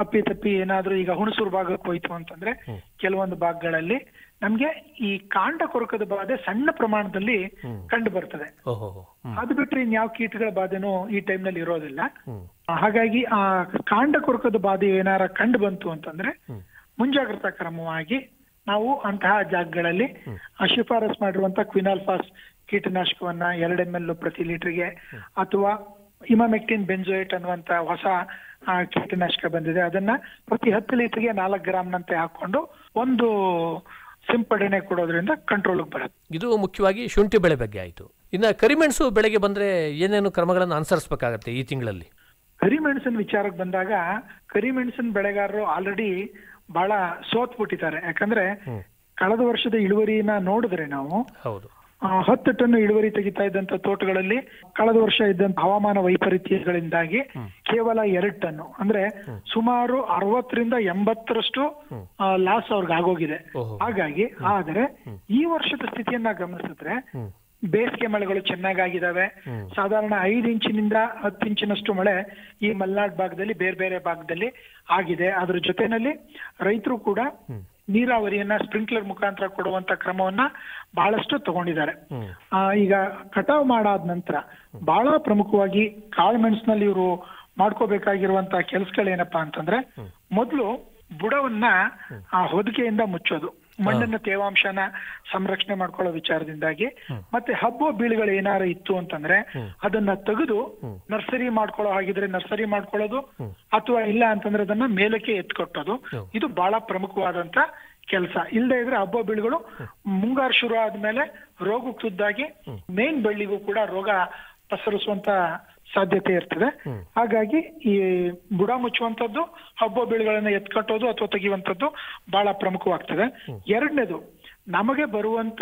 ಅಪ್ಪಿತಪ್ಪಿ ಏನಾದ್ರೂ ಈಗ ಹುಣಸೂರು ಭಾಗಕ್ಕೆ ಹೋಯ್ತು ಅಂತಂದ್ರೆ ಕೆಲವೊಂದು ಭಾಗಗಳಲ್ಲಿ ನಮ್ಗೆ ಈ ಕಾಂಡ ಕೊರಕದ ಬಾಧೆ ಸಣ್ಣ ಪ್ರಮಾಣದಲ್ಲಿ ಕಂಡು ಬರ್ತದೆ. ಅದು ಬಿಟ್ರೆ ಇನ್ಯಾವ ಕೀಟಗಳ ಬಾಧೆನೂ ಈ ಟೈಮ್ ನಲ್ಲಿ ಇರೋದಿಲ್ಲ. ಹಾಗಾಗಿ ಆ ಕಾಂಡ ಕೊರಕದ ಬಾಧೆ ಏನಾರ ಕಂಡು ಬಂತು ಅಂತಂದ್ರೆ ಮುಂಜಾಗ್ರತಾ ಕ್ರಮವಾಗಿ ನಾವು ಅಂತಹ ಜಾಗಗಳಲ್ಲಿ ಶಿಫಾರಸ್ ಮಾಡಿರುವಂತ ಕ್ವಿನಾಲ್ಫಾಸ್ ಕೀಟನಾಶಕವನ್ನ 2 ml ಪ್ರತಿ ಲೀಟರ್ಗೆ ಅಥವಾ ಇಮಾಮೆಕ್ಟಿನ್ ಬೆಂಜೋಯೇಟ್ ಅನ್ನುವಂತ ಹೊಸ ಕೀಟನಾಶಕ ಬಂದಿದೆ, ಅದನ್ನ ಪ್ರತಿ 10 ಲೀಟರ್ಗೆ 4 ಗ್ರಾಮ್ನಂತೆ ಹಾಕೊಂಡು ಒಂದು ಸಿಂಪಡಣೆ ಕೊಡೋದ್ರಿಂದ ಕಂಟ್ರೋಲ್ ಬರುತ್ತೆ. ಇದು ಮುಖ್ಯವಾಗಿ ಶುಂಠಿ ಬೆಳೆ ಬಗ್ಗೆ ಆಯ್ತು. ಇನ್ನು ಕರಿಮೆಣಸು ಬೆಳೆಗೆ ಬಂದ್ರೆ ಏನೇನು ಕ್ರಮಗಳನ್ನು ಅನುಸರಿಸಬೇಕಾಗತ್ತೆ ಈ ತಿಂಗಳಲ್ಲಿ? ಕರಿಮೆಣಸಿನ ವಿಚಾರಕ್ಕೆ ಬಂದಾಗ ಕರಿಮೆಣಸಿನ ಬೆಳೆಗಾರರು ಆಲ್ರೆಡಿ ಬಹಳ ಸೋತ್ ಬಿಟ್ಟಿದ್ದಾರೆ. ಯಾಕಂದ್ರೆ ಕಳೆದ ವರ್ಷದ ಇಳುವರಿನ ನೋಡಿದ್ರೆ ನಾವು 10 ಟನ್ ಇಳುವರಿ ತೆಗಿತಾ ಇದ್ದಂತ ತೋಟಗಳಲ್ಲಿ ಕಳೆದ ವರ್ಷ ಇದ್ದಂತ ಹವಾಮಾನ ವೈಪರೀತ್ಯಗಳಿಂದಾಗಿ ಕೇವಲ 2 ಟನ್ ಅಂದ್ರೆ ಸುಮಾರು 60-80% ಲಾಸ್ ಅವ್ರಿಗೆ ಆಗೋಗಿದೆ. ಹಾಗಾಗಿ ಆದರೆ ಈ ವರ್ಷದ ಸ್ಥಿತಿಯನ್ನ ಗಮನಿಸಿದ್ರೆ ಬೇಸಿಗೆ ಮಳೆಗಳು ಚೆನ್ನಾಗಿದ್ದಾವೆ. ಸಾಧಾರಣ 5 ಇಂಚಿನಿಂದ 10 ಇಂಚಿನಷ್ಟು ಮಳೆ ಈ ಮಲೆನಾಡು ಭಾಗದಲ್ಲಿ ಬೇರೆ ಬೇರೆ ಭಾಗದಲ್ಲಿ ಆಗಿದೆ. ಅದ್ರ ಜೊತೆನಲ್ಲಿ ರೈತರು ಕೂಡ ನೀರಾವರಿಯನ್ನ ಸ್ಪ್ರಿಂಕ್ಲರ್ ಮುಖಾಂತರ ಕೊಡುವಂತ ಕ್ರಮವನ್ನ ಬಹಳಷ್ಟು ತಗೊಂಡಿದ್ದಾರೆ. ಈಗ ಕಟಾವ್ ಮಾಡಾದ ನಂತರ ಬಹಳ ಪ್ರಮುಖವಾಗಿ ಕಾಳುಮೆಣಸಿನಲ್ಲಿ ಇವರು ಮಾಡ್ಕೋಬೇಕಾಗಿರುವಂತ ಕೆಲಸಗಳೇನಪ್ಪಾ ಅಂತಂದ್ರೆ ಮೊದಲು ಬುಡವನ್ನ ಹೊದಿಕೆಯಿಂದ ಮುಚ್ಚೋದು. ಮಣ್ಣಿನ ತೇವಾಂಶನ ಸಂರಕ್ಷಣೆ ಮಾಡ್ಕೊಳ್ಳೋ ವಿಚಾರದಿಂದಾಗಿ, ಮತ್ತೆ ಹಬ್ಬ ಬೀಳುಗಳು ಏನಾರು ಇತ್ತು ಅಂತಂದ್ರೆ ಅದನ್ನ ತೆಗೆದು ನರ್ಸರಿ ಮಾಡ್ಕೊಳ್ಳೋ ಹಾಗಿದ್ರೆ ನರ್ಸರಿ ಮಾಡ್ಕೊಳ್ಳೋದು, ಅಥವಾ ಇಲ್ಲ ಅಂತಂದ್ರೆ ಅದನ್ನ ಮೇಲಕ್ಕೆ ಎತ್ಕೊಟ್ಟೋದು. ಇದು ಬಹಳ ಪ್ರಮುಖವಾದಂತ ಕೆಲಸ. ಇಲ್ಲದೆ ಇದ್ರೆ ಹಬ್ಬ ಬೀಳುಗಳು ಮುಂಗಾರು ಶುರು ಆದ್ಮೇಲೆ ರೋಗಕ್ಕೆ ತುದ್ದಾಗಿ ಮೇನ್ ಬಳ್ಳಿಗೂ ಕೂಡ ರೋಗ ಪಸರಿಸುವಂತ ಸಾಧ್ಯತೆ ಇರ್ತದೆ. ಹಾಗಾಗಿ ಈ ಬುಡ ಮುಚ್ಚುವಂತದ್ದು, ಹಬ್ಬ ಬೀಳುಗಳನ್ನ ಎತ್ಕಟ್ಟೋದು ಅಥವಾ ತೆಗೆಯುವಂತದ್ದು ಬಹಳ ಪ್ರಮುಖವಾಗ್ತದೆ. ಎರಡನೇದು, ನಮಗೆ ಬರುವಂತ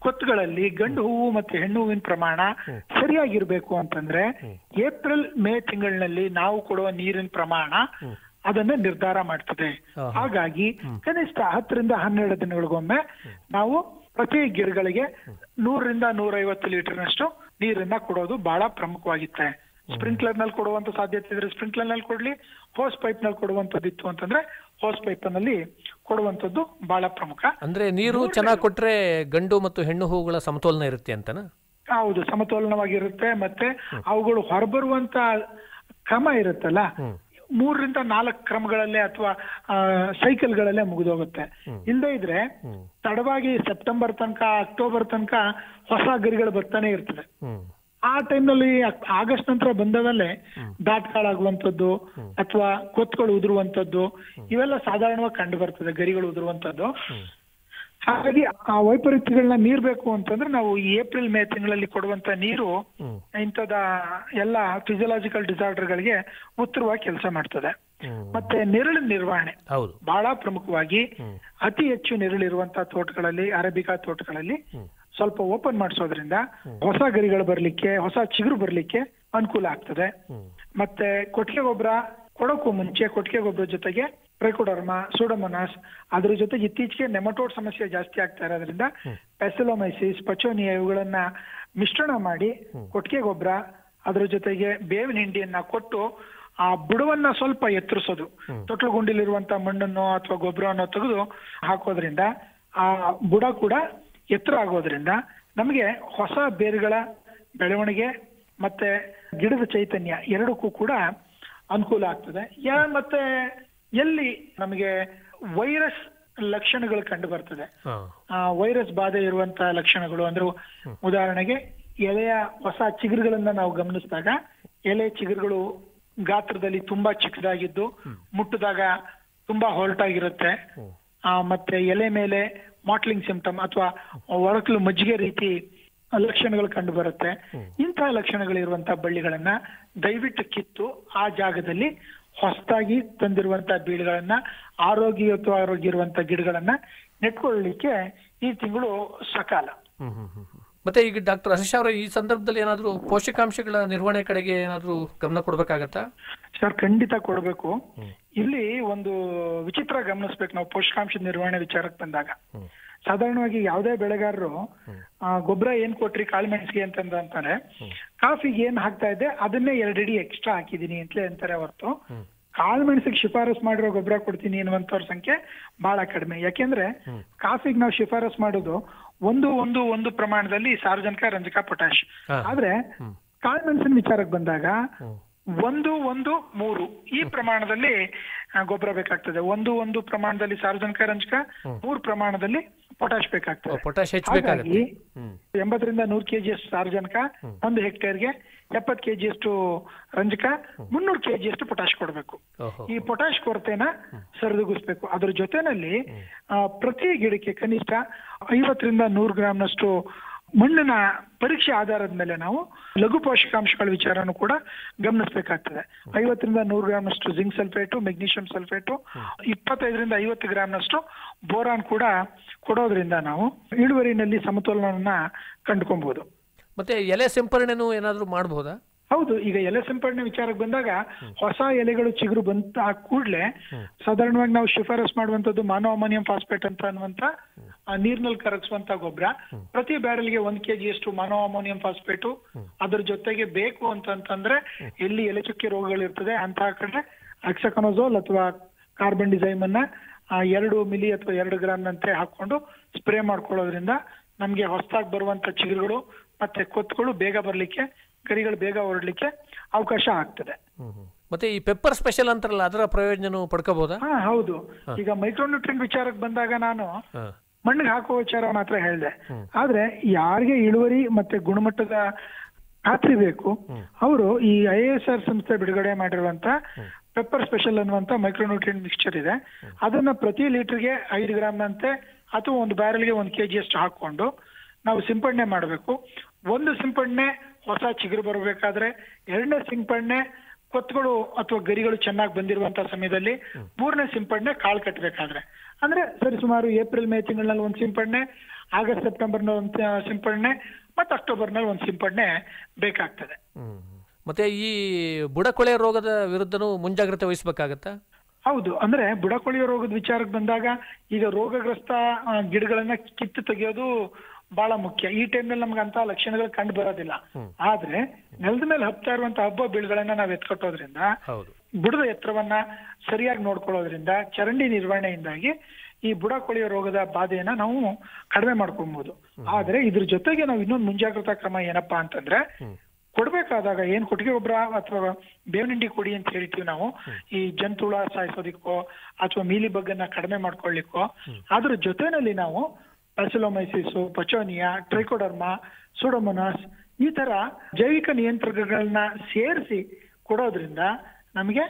ಕೊತ್ತುಗಳಲ್ಲಿ ಗಂಡು ಹೂವು ಮತ್ತೆ ಹೆಣ್ಣು ಹೂವಿನ ಪ್ರಮಾಣ ಸರಿಯಾಗಿರ್ಬೇಕು ಅಂತಂದ್ರೆ ಏಪ್ರಿಲ್ ಮೇ ತಿಂಗಳಿನಲ್ಲಿ ನಾವು ಕೊಡುವ ನೀರಿನ ಪ್ರಮಾಣ ಅದನ್ನ ನಿರ್ಧಾರ ಮಾಡ್ತದೆ. ಹಾಗಾಗಿ ಕನಿಷ್ಠ 10 ರಿಂದ 12 ದಿನಗಳಿಗೊಮ್ಮೆ ನಾವು ಪ್ರತಿ ಗಿಡಗಳಿಗೆ 100 ರಿಂದ 150 ಲೀಟರ್ನಷ್ಟು ನೀರನ್ನ ಕೊಡೋದು ಬಹಳ ಪ್ರಮುಖವಾಗಿತ್ತೆ. ಸ್ಪ್ರಿಂಕ್ಲರ್ ನಲ್ಲಿ ಕೊಡುವಂತ ಸಾಧ್ಯತೆ ಇದ್ರೆ ಸ್ಪ್ರಿಂಕ್ಲರ್ ನಲ್ಲಿ ಕೊಡ್ಲಿ, ಹೋಸ್ ಪೈಪ್ ನಲ್ಲಿ ಕೊಡುವಂತದ್ದಿತ್ತು ಅಂತಂದ್ರೆ ಹೋಸ್ ಪೈಪ್ ನಲ್ಲಿ ಕೊಡುವಂತದ್ದು ಬಹಳ ಪ್ರಮುಖ. ಅಂದ್ರೆ ನೀರು ಚೆನ್ನಾಗಿ ಕೊಟ್ರೆ ಗಂಡು ಮತ್ತು ಹೆಣ್ಣು ಹೂಗಳ ಸಮತೋಲನ ಇರುತ್ತೆ ಅಂತನಾ? ಹೌದು, ಸಮತೋಲನವಾಗಿರುತ್ತೆ. ಮತ್ತೆ ಅವುಗಳು ಹೊರಬರುವಂತ ಕ್ರಮ ಇರುತ್ತಲ್ಲ, 3 ರಿಂದ 4 ಕ್ರಮಗಳಲ್ಲೇ ಅಥವಾ ಸೈಕಲ್ಗಳಲ್ಲೇ ಮುಗಿದೋಗುತ್ತೆ. ಇಲ್ಲದೆ ಇದ್ರೆ ತಡವಾಗಿ ಸೆಪ್ಟೆಂಬರ್ ತನಕ, ಅಕ್ಟೋಬರ್ ತನಕ ಹೊಸ ಗರಿಗಳು ಬರ್ತಾನೆ ಇರ್ತದೆ. ಆ ಟೈಮ್ನಲ್ಲಿ ಆಗಸ್ಟ್ ನಂತರ ಬಂದವಲ್ಲೇ ದಾಟ್ಕಾಳಾಗುವಂಥದ್ದು ಅಥವಾ ಕೊತ್ತುಗಳು ಉದುರುವಂಥದ್ದು ಇವೆಲ್ಲ ಸಾಧಾರಣವಾಗಿ ಕಂಡು ಬರ್ತದೆ, ಗರಿಗಳು ಉದುರುವಂಥದ್ದು. ಹಾಗಾಗಿ ಆ ವೈಪರೀತ್ಯಗಳನ್ನ ಮೀರ್ಬೇಕು ಅಂತಂದ್ರೆ ನಾವು ಈ ಏಪ್ರಿಲ್ ಮೇ ತಿಂಗಳಲ್ಲಿ ಕೊಡುವಂತ ನೀರು ಇಂಥದ ಎಲ್ಲ ಫಿಸಿಯಲಾಜಿಕಲ್ ಡಿಸಾರ್ಡರ್ ಗಳಿಗೆ ಉತ್ತರವಾಗಿ ಕೆಲಸ ಮಾಡ್ತದೆ. ಮತ್ತೆ ನೆರಳಿನ ನಿರ್ವಹಣೆ ಬಹಳ ಪ್ರಮುಖವಾಗಿ. ಅತಿ ಹೆಚ್ಚು ನೆರಳಿರುವಂತಹ ತೋಟಗಳಲ್ಲಿ, ಅರೇಬಿಕಾ ತೋಟಗಳಲ್ಲಿ ಸ್ವಲ್ಪ ಓಪನ್ ಮಾಡಿಸೋದ್ರಿಂದ ಹೊಸ ಗರಿಗಳು ಬರ್ಲಿಕ್ಕೆ, ಹೊಸ ಚಿಗುರು ಬರ್ಲಿಕ್ಕೆ ಅನುಕೂಲ ಆಗ್ತದೆ. ಮತ್ತೆ ಕೊಟ್ಟಿಗೆ ಗೊಬ್ಬರ ಕೊಡೋಕ್ಕೂ ಮುಂಚೆ ಕೊಟ್ಟಿಗೆ ಗೊಬ್ಬರ ಜೊತೆಗೆ ಟ್ರೈಕೋಡರ್ಮಾ, ಸೂಡೋಮೋನಾಸ್, ಅದ್ರ ಜೊತೆಗೆ ಇತ್ತೀಚೆಗೆ ನೆಮಟೋಡ್ ಸಮಸ್ಯೆ ಜಾಸ್ತಿ ಆಗ್ತಾ ಇರೋದ್ರಿಂದ ಪ್ಯಾಸಿಲೋಮೈಸಿಸ್, ಪಚೋನಿಯಾ ಇವುಗಳನ್ನ ಮಿಶ್ರಣ ಮಾಡಿ ಕೊಟ್ಟಿಗೆ ಗೊಬ್ಬರ ಅದ್ರ ಜೊತೆಗೆ ಬೇವಿನ ಹಿಂಡಿಯನ್ನ ಕೊಟ್ಟು ಆ ಬುಡವನ್ನ ಸ್ವಲ್ಪ ಎತ್ತರಿಸೋದು. ತೊಟ್ಲು ಗುಂಡಿಲಿರುವಂತ ಮಣ್ಣನ್ನು ಅಥವಾ ಗೊಬ್ಬರವನ್ನು ತೆಗೆದು ಹಾಕೋದ್ರಿಂದ ಆ ಬುಡ ಕೂಡ ಎತ್ತರ ಆಗೋದ್ರಿಂದ ನಮಗೆ ಹೊಸ ಬೇರುಗಳ ಬೆಳವಣಿಗೆ ಮತ್ತೆ ಗಿಡದ ಚೈತನ್ಯ ಎರಡಕ್ಕೂ ಕೂಡ ಅನುಕೂಲ ಆಗ್ತದೆ. ಮತ್ತೆ ಎಲ್ಲಿ ನಮಗೆ ವೈರಸ್ ಲಕ್ಷಣಗಳು ಕಂಡು ಬರ್ತದೆ, ವೈರಸ್ ಬಾಧೆ ಇರುವಂತಹ ಲಕ್ಷಣಗಳು ಅಂದ್ರೆ ಉದಾಹರಣೆಗೆ ಎಲೆಯ ಹೊಸ ಚಿಗುರುಗಳನ್ನ ನಾವು ಗಮನಿಸಿದಾಗ ಎಲೆ ಚಿಗುರುಗಳು ಗಾತ್ರದಲ್ಲಿ ತುಂಬಾ ಚಿಕ್ಕದಾಗಿದ್ದು ಮುಟ್ಟಿದಾಗ ತುಂಬಾ ಹೊರಟಾಗಿರುತ್ತೆ. ಮತ್ತೆ ಎಲೆ ಮೇಲೆ ಮಾಟ್ಲಿಂಗ್ ಸಿಂಪ್ಟಮ್ ಅಥವಾ ಒರಕಲು ಮಜ್ಜಿಗೆ ರೀತಿ ಲಕ್ಷಣಗಳು ಕಂಡು ಬರುತ್ತೆ. ಇಂತಹ ಲಕ್ಷಣಗಳಿರುವಂತಹ ಬಳ್ಳಿಗಳನ್ನ ದಯವಿಟ್ಟು ಕಿತ್ತು ಆ ಜಾಗದಲ್ಲಿ ಹೊಸದಾಗಿ ತಂದಿರುವಂತಹ ಬೀಳುಗಳನ್ನ, ಆರೋಗ್ಯ ಇರುವಂತಹ ಗಿಡಗಳನ್ನ ನೆಟ್ಕೊಳ್ಳಲಿಕ್ಕೆ ಈ ತಿಂಗಳು ಸಕಾಲ. ಮತ್ತೆ ಈಗ ಡಾಕ್ಟರ್ ಹರೀಶ್ ಅವರ ಈ ಸಂದರ್ಭದಲ್ಲಿ ಏನಾದ್ರು ಪೋಷಕಾಂಶಗಳ ನಿರ್ವಹಣೆ ಕಡೆಗೆ ಏನಾದ್ರು ಗಮನ ಕೊಡ್ಬೇಕಾಗತ್ತಾ? ಸರ್, ಖಂಡಿತ ಕೊಡ್ಬೇಕು. ಇಲ್ಲಿ ಒಂದು ವಿಚಿತ್ರ ಗಮನಿಸ್ಬೇಕು ನಾವು ಪೋಷಕಾಂಶ ನಿರ್ವಹಣೆ ವಿಚಾರಕ್ಕೆ ಬಂದಾಗ. ಸಾಧಾರಣವಾಗಿ ಯಾವುದೇ ಬೆಳೆಗಾರರು ಗೊಬ್ಬರ ಏನ್ ಕೊಟ್ರಿ ಕಾಳುಮೆಣಸಿಗೆ ಅಂತಾರೆ, ಕಾಫಿಗೆ ಏನ್ ಹಾಕ್ತಾ ಇದ್ದೆ ಅದನ್ನೇ 2 ಅಡಿ ಎಕ್ಸ್ಟ್ರಾ ಹಾಕಿದೀನಿ ಅಂತಲೇ ಅಂತಾರೆ ಹೊರತು ಕಾಳುಮೆಣಸಿಗೆ ಶಿಫಾರಸ್ ಮಾಡಿರೋ ಗೊಬ್ಬರ ಕೊಡ್ತೀನಿ ಅನ್ನುವಂಥವ್ರ ಸಂಖ್ಯೆ ಬಹಳ ಕಡಿಮೆ. ಯಾಕೆಂದ್ರೆ ಕಾಫಿಗೆ ನಾವು ಶಿಫಾರಸ್ ಮಾಡೋದು ಒಂದು ಪ್ರಮಾಣದಲ್ಲಿ ಸಾರಜನಕ, ರಂಜಕ, ಪೊಟ್ಯಾಶ್. ಆದ್ರೆ ಕಾಳುಮೆಣಸಿನ ವಿಚಾರಕ್ಕೆ ಬಂದಾಗ 1-1-3 ಈ ಪ್ರಮಾಣದಲ್ಲಿ ಗೊಬ್ಬರ ಬೇಕಾಗ್ತದೆ. 1 ಪ್ರಮಾಣದಲ್ಲಿ ಸಾರಜನಕ, ರಂಜಕ, 3 ಪ್ರಮಾಣದಲ್ಲಿ ಪೊಟ್ಯಾಶ್ ಬೇಕಾಗ್ತದೆ. ಹಾಗಾಗಿ 80 ರಿಂದ 100 kg ಸಾರಜನಕ 1 ಹೆಕ್ಟೇರ್ಗೆ, 70 kg ರಂಜಕ, 300 kg ಪೊಟ್ಯಾಶ್ ಕೊಡ್ಬೇಕು. ಈ ಪೊಟ್ಯಾಶ್ ಕೊರತೆನ ಸರಿದೂಗಿಸ್ಬೇಕು. ಅದ್ರ ಜೊತೆನಲ್ಲಿ ಪ್ರತಿ ಗಿಡಕ್ಕೆ ಕನಿಷ್ಠ 50 ರಿಂದ 100 ಗ್ರಾಂನಷ್ಟು ಮಣ್ಣಿನ ಪರೀಕ್ಷೆ ಆಧಾರದ ಮೇಲೆ ನಾವು ಲಘು ಪೋಷಕಾಂಶಗಳ ವಿಚಾರನೂ ಕೂಡ ಗಮನಿಸಬೇಕಾಗ್ತದೆ. 50 ರಿಂದ 100 ಗ್ರಾಂನಷ್ಟು ಜಿಂಕ್ ಸಲ್ಫೇಟು, ಮೆಗ್ನೀಷಿಯಂ ಸಲ್ಫೇಟು, 25 ರಿಂದ 50 ಗ್ರಾಂನಷ್ಟು ಬೋರಾನ್ ಕೂಡ ಕೊಡೋದ್ರಿಂದ ನಾವು ಇಳುವರಿನಲ್ಲಿ ಸಮತೋಲನವನ್ನ ಕಂಡುಕೊಬಹುದು. ಮತ್ತೆ ಎಲೆ ಸಿಂಪರಣೆನೂ ಏನಾದ್ರೂ ಮಾಡಬಹುದಾ? ಹೌದು. ಈಗ ಎಲೆ ಸಿಂಪಡಣೆ ವಿಚಾರಕ್ಕೆ ಬಂದಾಗ ಹೊಸ ಎಲೆಗಳು ಚಿಗುರು ಬಂತ ಕೂಡ್ಲೆ ಸಾಧಾರಣವಾಗಿ ನಾವು ಶಿಫಾರಸ್ ಮಾಡುವಂತದ್ದು ಮಾನೋ ಅಮೋನಿಯಂ ಫಾಸ್ಫೇಟ್ ಅಂತ ಅನ್ನುವಂತ ನೀರಿನಲ್ಲಿ ಕರಗಿಸುವಂತ ಗೊಬ್ಬರ. ಪ್ರತಿ ಬ್ಯಾರಲ್ಗೆ 1 kg ಮಾನೋ ಅಮೋನಿಯಂ ಫಾಸ್ಫೇಟು, ಅದ್ರ ಜೊತೆಗೆ ಬೇಕು ಅಂತಂದ್ರೆ ಎಲ್ಲಿ ಎಲೆ ಚುಕ್ಕೆ ರೋಗಗಳಿರ್ತದೆ ಅಂತಹ ಕಡೆ ಹೆಕ್ಸಾಕೊನಜೋಲ್ ಅಥವಾ ಕಾರ್ಬನ್ ಡಿಸೈಮ್ ಅನ್ನ 2 ಮಿಲಿ ಅಥವಾ 2 ಗ್ರಾಂನಂತೆ ಹಾಕೊಂಡು ಸ್ಪ್ರೇ ಮಾಡ್ಕೊಳ್ಳೋದ್ರಿಂದ ನಮ್ಗೆ ಹೊಸದಾಗಿ ಬರುವಂತ ಚಿಗುರುಗಳು ಮತ್ತೆ ಕೊತ್ತುಗಳು ಬೇಗ ಬರ್ಲಿಕ್ಕೆ, ಗರಿಗಳು ಬೇಗ ಹೊರಡ್ಲಿಕ್ಕೆ ಅವಕಾಶ ಆಗ್ತದೆ. ಮತ್ತೆ ಈ ಪೆಪ್ಪರ್ ಸ್ಪೆಷಲ್ ಅಂತಾರಲ್ಲ, ಅದರ ಪ್ರಯೋಜನ ಪಡ್ಕೋಬಹುದಾ? ಹೌದು. ಈಗ ಮೈಕ್ರೋನ್ಯೂಟ್ರಿಯನ್ ವಿಚಾರಕ್ಕೆ ಬಂದಾಗ ನಾನು ಮಣ್ಣಿಗೆ ಹಾಕುವ ವಿಚಾರ ಮಾತ್ರ ಹೇಳಿದೆ. ಆದ್ರೆ ಯಾರಿಗೆ ಇಳುವರಿ ಮತ್ತೆ ಗುಣಮಟ್ಟದ ಖಾತ್ರಿ ಬೇಕು, ಅವರು ಈ IISR ಸಂಸ್ಥೆ ಬಿಡುಗಡೆ ಮಾಡಿರುವಂತ ಪೆಪ್ಪರ್ ಸ್ಪೆಷಲ್ ಅನ್ನುವಂತ ಮೈಕ್ರೋನ್ಯೂಟ್ರಿಯನ್ ಮಿಕ್ಸ್ಚರ್ ಇದೆ. ಅದನ್ನ ಪ್ರತಿ ಲೀಟರ್ಗೆ 5 ಗ್ರಾಮ್ ಅಂತೆ ಅಥವಾ ಒಂದು ಬ್ಯಾರಲ್ಗೆ 1 kg ಅಷ್ಟು ಹಾಕೊಂಡು ನಾವು ಸಿಂಪಡಣೆ ಮಾಡಬೇಕು. ಒಂದು ಸಿಂಪಡಣೆ ಹೊಸ ಚಿಗುರು ಬರಬೇಕಾದ್ರೆ, ಎರಡನೇ ಸಿಂಪಡಣೆ ಕೊತ್ತುಗಳು ಅಥವಾ ಗರಿಗಳು ಚೆನ್ನಾಗಿ ಬಂದಿರುವಂತ ಸಮಯದಲ್ಲಿ, ಮೂರನೇ ಸಿಂಪಡಣೆ ಕಾಳು ಕಟ್ಟಬೇಕಾದ್ರೆ, ಅಂದ್ರೆ ಸರಿಸುಮಾರು ಏಪ್ರಿಲ್ ಮೇ ತಿಂಗಳಲ್ಲಿ ಒಂದು ಸಿಂಪಡಣೆ, ಆಗಸ್ಟ್ ಸೆಪ್ಟೆಂಬರ್ನ ಒಂದು ಸಿಂಪಡಣೆ, ಮತ್ತೆ ಅಕ್ಟೋಬರ್ನಲ್ಲಿ ಒಂದು ಸಿಂಪಡಣೆ ಬೇಕಾಗ್ತದೆ. ಮತ್ತೆ ಈ ಬುಡಕೊಳೆ ರೋಗದ ವಿರುದ್ಧನೂ ಮುಂಜಾಗ್ರತೆ ವಹಿಸಬೇಕಾಗತ್ತಾ? ಹೌದು. ಅಂದ್ರೆ ಬುಡಕೊಳೆಯ ರೋಗದ ವಿಚಾರಕ್ಕೆ ಬಂದಾಗ ಈಗ ರೋಗಗ್ರಸ್ತ ಗಿಡಗಳನ್ನ ಕಿತ್ತು ತೆಗೆಯೋದು ಬಹಳ ಮುಖ್ಯ. ಈ ಟೈಮ್ನಲ್ಲಿ ನಮ್ಗೆ ಅಂತ ಲಕ್ಷಣಗಳು ಕಂಡು ಬರೋದಿಲ್ಲ. ಆದ್ರೆ ನೆಲದ ಮೇಲೆ ಹಬ್ತಾ ಇರುವಂತಹ ಹಬ್ಬ ಬೀಳುಗಳನ್ನ ನಾವ್ ಎತ್ಕೊಟ್ಟೋದ್ರಿಂದ, ಬುಡದ ಎತ್ತರವನ್ನ ಸರಿಯಾಗಿ ನೋಡ್ಕೊಳ್ಳೋದ್ರಿಂದ, ಚರಂಡಿ ನಿರ್ವಹಣೆಯಿಂದಾಗಿ ಈ ಬುಡ ಕೊಳೆಯ ರೋಗದ ಬಾಧೆಯನ್ನ ನಾವು ಕಡಿಮೆ ಮಾಡ್ಕೊಬಹುದು. ಆದ್ರೆ ಇದ್ರ ಜೊತೆಗೆ ನಾವು ಇನ್ನೊಂದು ಮುಂಜಾಗ್ರತಾ ಕ್ರಮ ಏನಪ್ಪಾ ಅಂತಂದ್ರೆ, ಕೊಡ್ಬೇಕಾದಾಗ ಏನ್ ಕೊಟ್ಟಿಗೆ ಗೊಬ್ಬರ ಅಥವಾ ಬೇವಿನ ಹಿಂಡಿ ಕೊಡಿ ಅಂತ ಹೇಳ್ತೀವಿ ನಾವು, ಈ ಜಂತುಳ ಸಾಯಿಸೋದಿಕ್ಕೋ ಅಥವಾ ಮೀಲಿ ಬಗ್ಗನ್ನ ಕಡಿಮೆ ಮಾಡ್ಕೊಳ್ಳಿಕ್ಕೋ, ಅದ್ರ ಜೊತೆನಲ್ಲಿ ನಾವು ಬ್ಯಾಸಿಲೋಮೈಸಿಸ್, ಪಚೋನಿಯಾ, ಟ್ರೈಕೋಡರ್ಮಾ, ಸೂಡೋಮೋನಾಸ್ ಈ ತರ ಜೈವಿಕ ನಿಯಂತ್ರಕಗಳನ್ನ ಸೇರಿಸಿ ಕೊಡೋದ್ರಿಂದ ನಮಗೆ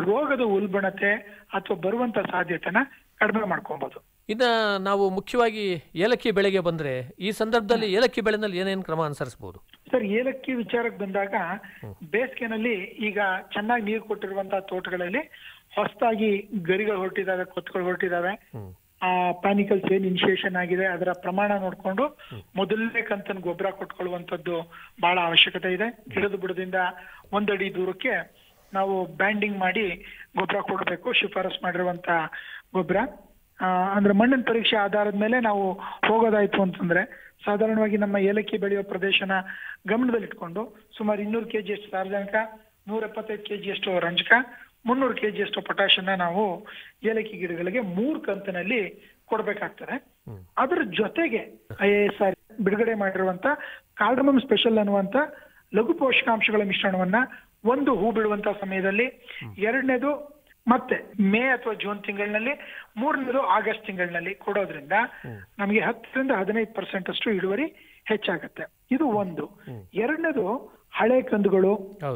ರೋಗದ ಉಲ್ಬಣತೆ ಅಥವಾ ಬರುವಂತ ಸಾಧ್ಯತೆನ ಕಡಿಮೆ ಮಾಡ್ಕೊಬಹುದು. ಇನ್ನ ನಾವು ಮುಖ್ಯವಾಗಿ ಏಲಕ್ಕಿ ಬೆಳೆಗೆ ಬಂದ್ರೆ, ಈ ಸಂದರ್ಭದಲ್ಲಿ ಏಲಕ್ಕಿ ಬೆಳೆನಲ್ಲಿ ಏನೇನು ಕ್ರಮ ಅನುಸರಿಸಬಹುದು? ಸರ್, ಏಲಕ್ಕಿ ವಿಚಾರಕ್ಕೆ ಬಂದಾಗ ಬೇಸಿಗೆನಲ್ಲಿ ಈಗ ಚೆನ್ನಾಗಿ ನೀರು ಕೊಟ್ಟಿರುವಂತಹ ತೋಟಗಳಲ್ಲಿ ಹೊಸದಾಗಿ ಗರಿಗಳು ಹೊರಟಿದಾವೆ, ಕೊತ್ತುಗಳು ಹೊರಟಿದಾವೆ, ಪ್ಯಾನಿಕಲ್ಸ್ ಏನ್ ಇನಿಷಿಯೇಷನ್ ಆಗಿದೆ ಅದರ ಪ್ರಮಾಣ ನೋಡ್ಕೊಂಡು ಮೊದಲನೇ ಕಂತನ ಗೊಬ್ಬರ ಕೊಟ್ಕೊಳ್ಳುವಂತದ್ದು ಬಹಳ ಅವಶ್ಯಕತೆ ಇದೆ. ಗಿಡದ ಬುಡದಿಂದ 1 ಅಡಿ ದೂರಕ್ಕೆ ನಾವು ಬ್ಯಾಂಡಿಂಗ್ ಮಾಡಿ ಗೊಬ್ಬರ ಕೊಡಬೇಕು, ಶಿಫಾರಸ್ ಮಾಡಿರುವಂತ ಗೊಬ್ಬರ. ಅಂದ್ರೆ ಮಣ್ಣಿನ ಪರೀಕ್ಷೆ ಆಧಾರದ ಮೇಲೆ ನಾವು ಹೋಗೋದಾಯ್ತು ಅಂತಂದ್ರೆ, ಸಾಧಾರಣವಾಗಿ ನಮ್ಮ ಏಲಕ್ಕಿ ಬೆಳೆಯುವ ಪ್ರದೇಶನ ಗಮನದಲ್ಲಿಟ್ಕೊಂಡು ಸುಮಾರು 200 kg ಅಷ್ಟು ಸಾರಜನಕ, 175 kg ಅಷ್ಟು ರಂಜಕ, 300 kg ಅಷ್ಟು ಪೊಟ್ಯಾಷನ್ನ ನಾವು ಏಲಕ್ಕಿ ಗಿಡಗಳಿಗೆ 3 ಕಂತಿನಲ್ಲಿ ಕೊಡ್ಬೇಕಾಗ್ತದೆ. ಅದ್ರ ಜೊತೆಗೆ IISR ಬಿಡುಗಡೆ ಮಾಡಿರುವಂತ ಕಾರ್ಡಮಮ್ ಸ್ಪೆಷಲ್ ಅನ್ನುವಂತ ಲಘು ಪೋಷಕಾಂಶಗಳ ಮಿಶ್ರಣವನ್ನ ಒಂದು ಹೂ ಬಿಡುವಂತ ಸಮಯದಲ್ಲಿ, ಎರಡನೇದು ಮತ್ತೆ ಮೇ ಅಥವಾ ಜೂನ್ ತಿಂಗಳಿನಲ್ಲಿ, ಮೂರನೇದು ಆಗಸ್ಟ್ ತಿಂಗಳಿನಲ್ಲಿ ಕೊಡೋದ್ರಿಂದ ನಮಗೆ 10ರಿಂದ 15% ಅಷ್ಟು ಇಳುವರಿ ಹೆಚ್ಚಾಗತ್ತೆ. ಇದು ಒಂದು. ಎರಡನೇದು ಹಳೆ ಕಂದುಗಳು,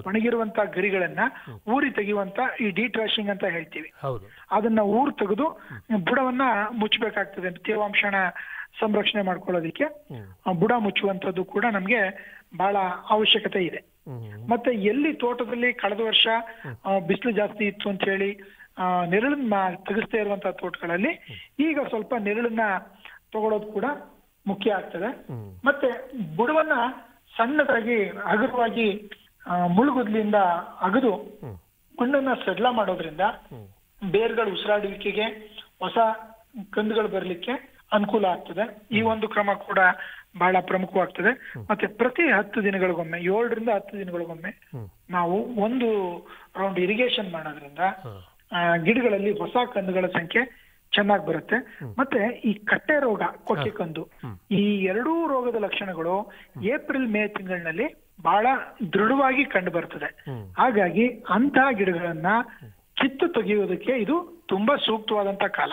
ಒಣಗಿರುವಂತ ಗರಿಗಳನ್ನ ಊರಿ ತೆಗೆಯುವಂತ ಈ ಡಿಟ್ರಾಶಿಂಗ್ ಅಂತ ಹೇಳ್ತೀವಿ, ಅದನ್ನ ಊರು ತೆಗೆದು ಬುಡವನ್ನ ಮುಚ್ಚಬೇಕಾಗ್ತದೆ. ತೇವಾಂಶನ ಸಂರಕ್ಷಣೆ ಮಾಡ್ಕೊಳ್ಳೋದಿಕ್ಕೆ ಬುಡ ಮುಚ್ಚುವಂತದ್ದು ಕೂಡ ನಮ್ಗೆ ಬಹಳ ಅವಶ್ಯಕತೆ ಇದೆ. ಮತ್ತೆ ಎಲ್ಲಿ ತೋಟದಲ್ಲಿ ಕಳೆದ ವರ್ಷ ಬಿಸಿಲು ಜಾಸ್ತಿ ಇತ್ತು ಅಂತ ಹೇಳಿ ನೆರಳನ್ನ ತೆಗೆಸ್ತಾ ಇರುವಂತಹ ತೋಟಗಳಲ್ಲಿ ಈಗ ಸ್ವಲ್ಪ ನೆರಳನ್ನ ತಗೊಳ್ಳೋದು ಕೂಡ ಮುಖ್ಯ ಆಗ್ತದೆ. ಮತ್ತೆ ಬುಡವನ್ನ ಸಣ್ಣದಾಗಿ ಹಗುರವಾಗಿ ಮುಳುಗುದ್ಲಿಂದ ಅಗದು ಮಣ್ಣನ್ನ ಸಡ್ಲ ಮಾಡೋದ್ರಿಂದ ಬೇರ್ಗಳು ಉಸಿರಾಡುವಿಕೆಗೆ, ಹೊಸ ಕಂದುಗಳು ಬರ್ಲಿಕ್ಕೆ ಅನುಕೂಲ ಆಗ್ತದೆ. ಈ ಒಂದು ಕ್ರಮ ಕೂಡ ಬಹಳ ಪ್ರಮುಖವಾಗ್ತದೆ. ಮತ್ತೆ ಪ್ರತಿ 10 ದಿನಗಳಿಗೊಮ್ಮೆ, 7ರಿಂದ 10 ದಿನಗಳಿಗೊಮ್ಮೆ ನಾವು ಒಂದು ರೌಂಡ್ ಇರಿಗೇಷನ್ ಮಾಡೋದ್ರಿಂದ ಗಿಡಗಳಲ್ಲಿ ಹೊಸ ಕಂದುಗಳ ಸಂಖ್ಯೆ ಚೆನ್ನಾಗಿ ಬರುತ್ತೆ. ಮತ್ತೆ ಈ ಕಟ್ಟೆ ರೋಗ, ಕೊಕ್ಕೆ ಕಂದು, ಈ ಎರಡೂ ರೋಗದ ಲಕ್ಷಣಗಳು ಏಪ್ರಿಲ್ ಮೇ ತಿಂಗಳಿನಲ್ಲಿ ಬಹಳ ದೃಢವಾಗಿ ಕಂಡು ಬರ್ತದೆ. ಹಾಗಾಗಿ ಅಂತಹ ಗಿಡಗಳನ್ನ ಕಿತ್ತು ತೆಗೆಯುವುದಕ್ಕೆ ಇದು ತುಂಬಾ ಸೂಕ್ತವಾದಂತ ಕಾಲ.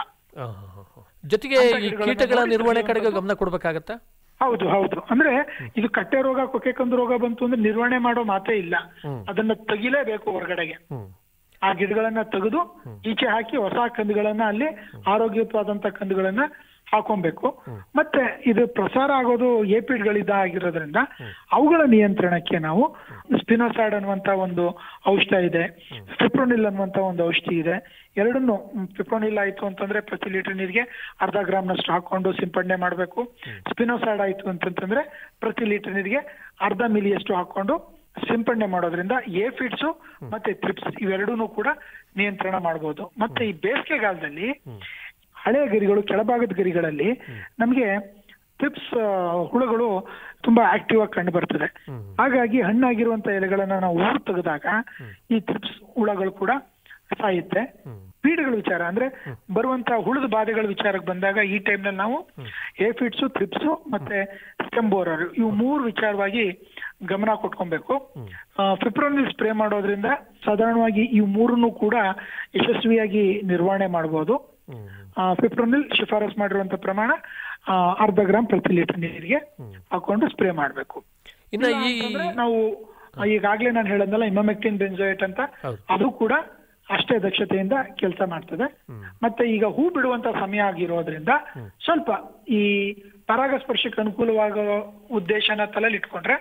ಜೊತೆಗೆ ಈ ಕೀಟಗಳ ನಿರ್ವಹಣೆ ಕಡೆಗೆ ಗಮನ ಕೊಡ್ಬೇಕಾಗತ್ತಾ? ಹೌದು ಹೌದು. ಅಂದ್ರೆ ಇದು ಕಟ್ಟೆ ರೋಗ, ಕೊಕ್ಕೆ ಕಂದು ರೋಗ ಬಂತು ಅಂದ್ರೆ ನಿರ್ವಹಣೆ ಮಾಡೋ ಮಾತೇ ಇಲ್ಲ, ಅದನ್ನ ತೆಗಿಲೇಬೇಕು ಹೊರಗಡೆಗೆ. ಆ ಗಿಡಗಳನ್ನ ತೆಗೆದು ಈಚೆ ಹಾಕಿ ಹೊಸ ಕಂದುಗಳನ್ನ ಅಲ್ಲಿ ಆರೋಗ್ಯಯುತವಾದಂತ ಕಂದುಗಳನ್ನ ಹಾಕೊಬೇಕು. ಮತ್ತೆ ಇದು ಪ್ರಸಾರ ಆಗೋದು ಏಪಿಡ್ಗಳಿಂದ ಆಗಿರೋದ್ರಿಂದ ಅವುಗಳ ನಿಯಂತ್ರಣಕ್ಕೆ ನಾವು ಸ್ಪಿನೋಸೈಡ್ ಅನ್ನುವಂತ ಒಂದು ಔಷಧ ಇದೆ, ಫಿಪ್ರೋನಿಲ್ ಅನ್ನುವಂತ ಒಂದು ಔಷಧಿ ಇದೆ. ಎರಡನ್ನು, ಫಿಪ್ರೋನಿಲ್ ಆಯ್ತು ಅಂತಂದ್ರೆ ಪ್ರತಿ ಲೀಟರ್ ನೀರಿಗೆ 1/2 ಗ್ರಾಮ್ನಷ್ಟು ಹಾಕೊಂಡು ಸಿಂಪಡಣೆ ಮಾಡಬೇಕು. ಸ್ಪಿನೋಸೈಡ್ ಆಯ್ತು ಅಂತಂದ್ರೆ ಪ್ರತಿ ಲೀಟರ್ ನೀರಿಗೆ 1/2 ಮಿಲಿಯಷ್ಟು ಹಾಕೊಂಡು ಸಿಂಪಡಣೆ ಮಾಡೋದ್ರಿಂದ ಏಫಿಡ್ಸ್ ಮತ್ತೆ ಥ್ರಿಪ್ಸ್ ಇವೆರಡೂ ಕೂಡ ನಿಯಂತ್ರಣ ಮಾಡಬಹುದು. ಮತ್ತೆ ಈ ಬೇಸಿಗೆಗಾಲದಲ್ಲಿ ಹಳೆಯ ಗರಿಗಳು, ಕೆಳಭಾಗದ ಗರಿಗಳಲ್ಲಿ ನಮ್ಗೆ ಥ್ರಿಪ್ಸ್ ಹುಳುಗಳು ತುಂಬಾ ಆಕ್ಟಿವ್ ಆಗಿ ಕಂಡು ಬರ್ತದೆ. ಹಾಗಾಗಿ ಹಣ್ಣಾಗಿರುವಂತ ಎಲೆಗಳನ್ನ ನಾವು ಊರು ತೆಗೆದಾಗ ಈ ಥ್ರಿಪ್ಸ್ ಹುಳಗಳು ಕೂಡ ಸಾಯುತ್ತೆ. ಪೀಡೆಗಳ ವಿಚಾರ ಅಂದ್ರೆ ಬರುವಂತ ಹುಳದ ಬಾಧೆಗಳ ವಿಚಾರಕ್ಕೆ ಬಂದಾಗ ಈ ಟೈಮ್ನಲ್ಲಿ ನಾವು ಏಫಿಡ್ಸ್, ಥ್ರಿಪ್ಸ್ ಮತ್ತೆ ಸ್ಟೆಮ್ ಬೋರರ್ ಇವು 3 ವಿಚಾರವಾಗಿ ಗಮನ ಕೊಟ್ಕೊಬೇಕು. ಫಿಪ್ರೋನಿಲ್ ಸ್ಪ್ರೇ ಮಾಡೋದ್ರಿಂದ ಸಾಧಾರಣವಾಗಿ ಈ ಮೂರನ್ನು ಕೂಡ ಯಶಸ್ವಿಯಾಗಿ ನಿರ್ವಹಣೆ ಮಾಡಬಹುದು. ಫಿಪ್ರೋನಿಲ್ ಶಿಫಾರಸ್ ಮಾಡಿರುವಂತ ಪ್ರಮಾಣ 0.5 ಗ್ರಾಂ ಪ್ರತಿ ಲೀಟರ್ ನೀರಿಗೆ ಹಾಕೊಂಡು ಸ್ಪ್ರೇ ಮಾಡಬೇಕು. ನಾವು ಈಗಾಗ್ಲೇ ನಾನು ಹೇಳದ್ನಲ್ಲ ಇಮಾಮೆಕ್ಟಿನ್ ಬೆಂಜೋಯೇಟ್ ಅಂತ, ಅದು ಕೂಡ ಅಷ್ಟೇ ದಕ್ಷತೆಯಿಂದ ಕೆಲಸ ಮಾಡ್ತದೆ. ಮತ್ತೆ ಈಗ ಹೂ ಬಿಡುವಂತ ಸಮಯ ಆಗಿರೋದ್ರಿಂದ ಸ್ವಲ್ಪ ಈ ಪರಾಗಸ್ಪರ್ಶಕ್ಕೆ ಅನುಕೂಲವಾಗೋ ಉದ್ದೇಶನ ತಲೆಯಲ್ಲಿ ಇಟ್ಕೊಂಡ್ರೆ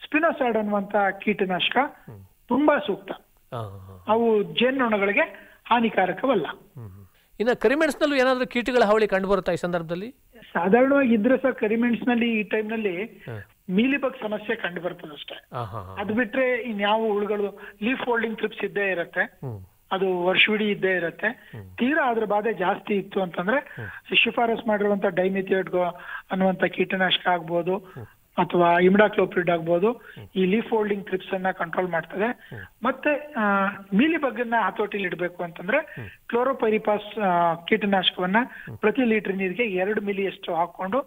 ಸ್ಪಿನೋಸೈಡ್ ಅನ್ನುವಂತ ಕೀಟನಾಶಕ ತುಂಬಾ ಸೂಕ್ತ. ಅವು ಜೇನ್ನೊಣಗಳಿಗೆ ಹಾನಿಕಾರಕವಲ್ಲ. ಇನ್ನು ಕರಿಮೆಣಸಿನಲ್ಲೂ ಏನಾದ್ರೂ ಕೀಟಗಳ ಹಾವಳಿ ಕಂಡು ಬರುತ್ತಾ ಈ ಸಂದರ್ಭದಲ್ಲಿ? ಸಾಧಾರಣವಾಗಿ ಇದ್ರೆ ಸರ್ ಕರಿಮೆಣಸಿನಲ್ಲಿ ಈ ಟೈಮ್ ನಲ್ಲಿ ಮೀಲಿಬಗ್ ಸಮಸ್ಯೆ ಕಂಡು ಬರ್ತದೆ ಅಷ್ಟೇ. ಅದು ಬಿಟ್ರೆ ಇನ್ಯಾವ ಹುಳುಗಳು, ಲೀಫ್ ಫೋಲ್ಡಿಂಗ್ ಟ್ರಿಪ್ಸ್ ಇದ್ದೇ ಇರುತ್ತೆ, ಅದು ವರ್ಷವಿಡೀ ಇದ್ದೇ ಇರುತ್ತೆ. ತೀರಾ ಅದ್ರ ಬಾಧೆ ಜಾಸ್ತಿ ಇತ್ತು ಅಂತಂದ್ರೆ ಶಿಫಾರಸ್ ಮಾಡಿರುವಂತ ಡೈಮಿಥಿಯೇಟ್ ಅನ್ನುವಂತ ಕೀಟನಾಶಕ ಆಗ್ಬೋದು ಅಥವಾ ಇಮಿಡಾಕ್ಲೋಪ್ರಿಡ್ ಆಗ್ಬೋದು, ಈ ಲೀಫ್ ಫೋಲ್ಡಿಂಗ್ ಟ್ರಿಪ್ಸ್ ಅನ್ನ ಕಂಟ್ರೋಲ್ ಮಾಡ್ತದೆ. ಮತ್ತೆ ಮೀಲಿಬಗ್ ಅನ್ನ ಹತೋಟಿಲಿ ಇಡಬೇಕು ಅಂತಂದ್ರೆ ಕ್ಲೋರೋಪೈರಿಪಾಸ್ ಕೀಟನಾಶಕವನ್ನ ಪ್ರತಿ ಲೀಟರ್ ನೀರಿಗೆ 2 ಮಿಲಿಯಷ್ಟು ಹಾಕೊಂಡು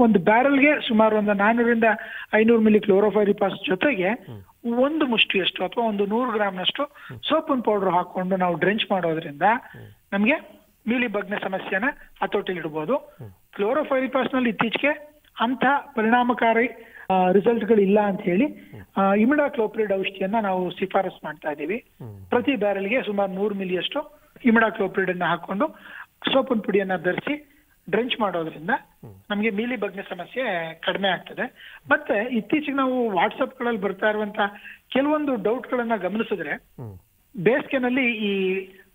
ಒಂದು ಬ್ಯಾರಲ್ಗೆ ಸುಮಾರು ಒಂದು 400 ರಿಂದ 500 ಮಿಲಿ ಕ್ಲೋರೋಪೈರಿಪಾಸ್ ಜೊತೆಗೆ 1 ಮುಷ್ಟಿಯಷ್ಟು ಅಥವಾ ಒಂದು 100 ಗ್ರಾಮ್ನಷ್ಟು ಸೋಪಿನ ಪೌಡರ್ ಹಾಕೊಂಡು ನಾವು ಡ್ರೆಂಚ್ ಮಾಡೋದ್ರಿಂದ ನಮ್ಗೆ ಮೀಲಿಬಗ್ನ ಸಮಸ್ಯೆನ ಹತೋಟಿಲಿ ಇಡಬಹುದು. ಕ್ಲೋರೋಪೈರಿಪಾಸ್ ನಲ್ಲಿ ಇತ್ತೀಚೆಗೆ ಅಂತ ಪರಿಣಾಮಕಾರಿ ರಿಸಲ್ಟ್ ಗಳು ಇಲ್ಲ ಅಂತ ಹೇಳಿ ಇಮಿಡಾಕ್ಲೋಪ್ರಿಡ್ ಔಷಧಿಯನ್ನ ನಾವು ಶಿಫಾರಸ್ ಮಾಡ್ತಾ ಇದ್ದೀವಿ. ಪ್ರತಿ ಬ್ಯಾರಲ್ಗೆ ಸುಮಾರು 100 ಮಿಲಿಯಷ್ಟು ಇಮಿಡಾಕ್ಲೋಪ್ರಿಡ್ ಅನ್ನ ಹಾಕೊಂಡು ಸೋಪಿನ ಪುಡಿಯನ್ನ ಬೆರೆಸಿ ಡ್ರೆಂಚ್ ಮಾಡೋದ್ರಿಂದ ನಮ್ಗೆ ಮೀಲಿಬಗ್ನ ಸಮಸ್ಯೆ ಕಡಿಮೆ ಆಗ್ತದೆ. ಮತ್ತೆ ಇತ್ತೀಚೆಗೆ ನಾವು ವಾಟ್ಸಪ್ ಗಳಲ್ಲಿ ಬರ್ತಾ ಇರುವಂತ ಕೆಲವೊಂದು ಡೌಟ್ ಗಳನ್ನ ಗಮನಿಸಿದ್ರೆ, ಬೇಸಿಗೆನಲ್ಲಿ ಈ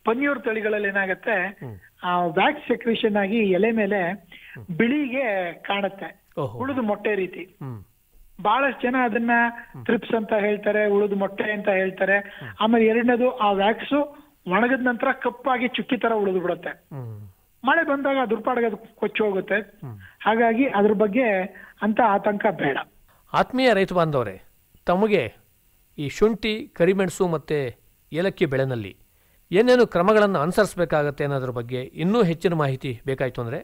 ಪನ್ನೀರ್ ತಳಿಗಳಲ್ಲಿ ಏನಾಗತ್ತೆ, ವ್ಯಾಕ್ಸ್ ಸೆಕ್ರೇಷನ್ ಆಗಿ ಎಲೆ ಮೇಲೆ ಬಿಳಿಗೆ ಕಾಣುತ್ತೆ, ಉಳಿದು ಮೊಟ್ಟೆ ರೀತಿ. ಬಹಳಷ್ಟು ಜನ ಅದನ್ನ ಟ್ರಿಪ್ಸ್ ಅಂತ ಹೇಳ್ತಾರೆ, ಉಳಿದು ಮೊಟ್ಟೆ ಅಂತ ಹೇಳ್ತಾರೆ. ಆಮೇಲೆ ಎರಡನೇದು ಆ ವ್ಯಾಕ್ಸ್ ಒಣಗಿದ ನಂತರ ಕಪ್ಪಾಗಿ ಚುಕ್ಕಿ ತರ ಉಳಿದು ಬಿಡುತ್ತೆ. ಮಳೆ ಬಂದಾಗ ದುರ್ಪಾಡಿಗೆ ಅದು ಕೊಚ್ಚಿ ಹೋಗುತ್ತೆ. ಹಾಗಾಗಿ ಅದ್ರ ಬಗ್ಗೆ ಅಂತ ಆತಂಕ ಬೇಡ. ಆತ್ಮೀಯ ರೈತ ಬಾಂಧವರೇ, ತಮಗೆ ಈ ಶುಂಠಿ, ಕರಿಮೆಣಸು ಮತ್ತು ಏಲಕ್ಕಿ ಬೆಳೆನಲ್ಲಿ ಏನೇನು ಕ್ರಮಗಳನ್ನು ಅನುಸರಿಸಬೇಕಾಗತ್ತೆ ಅನ್ನೋದ್ರ ಬಗ್ಗೆ ಇನ್ನೂ ಹೆಚ್ಚಿನ ಮಾಹಿತಿ ಬೇಕಾಯಿತು ಅಂದರೆ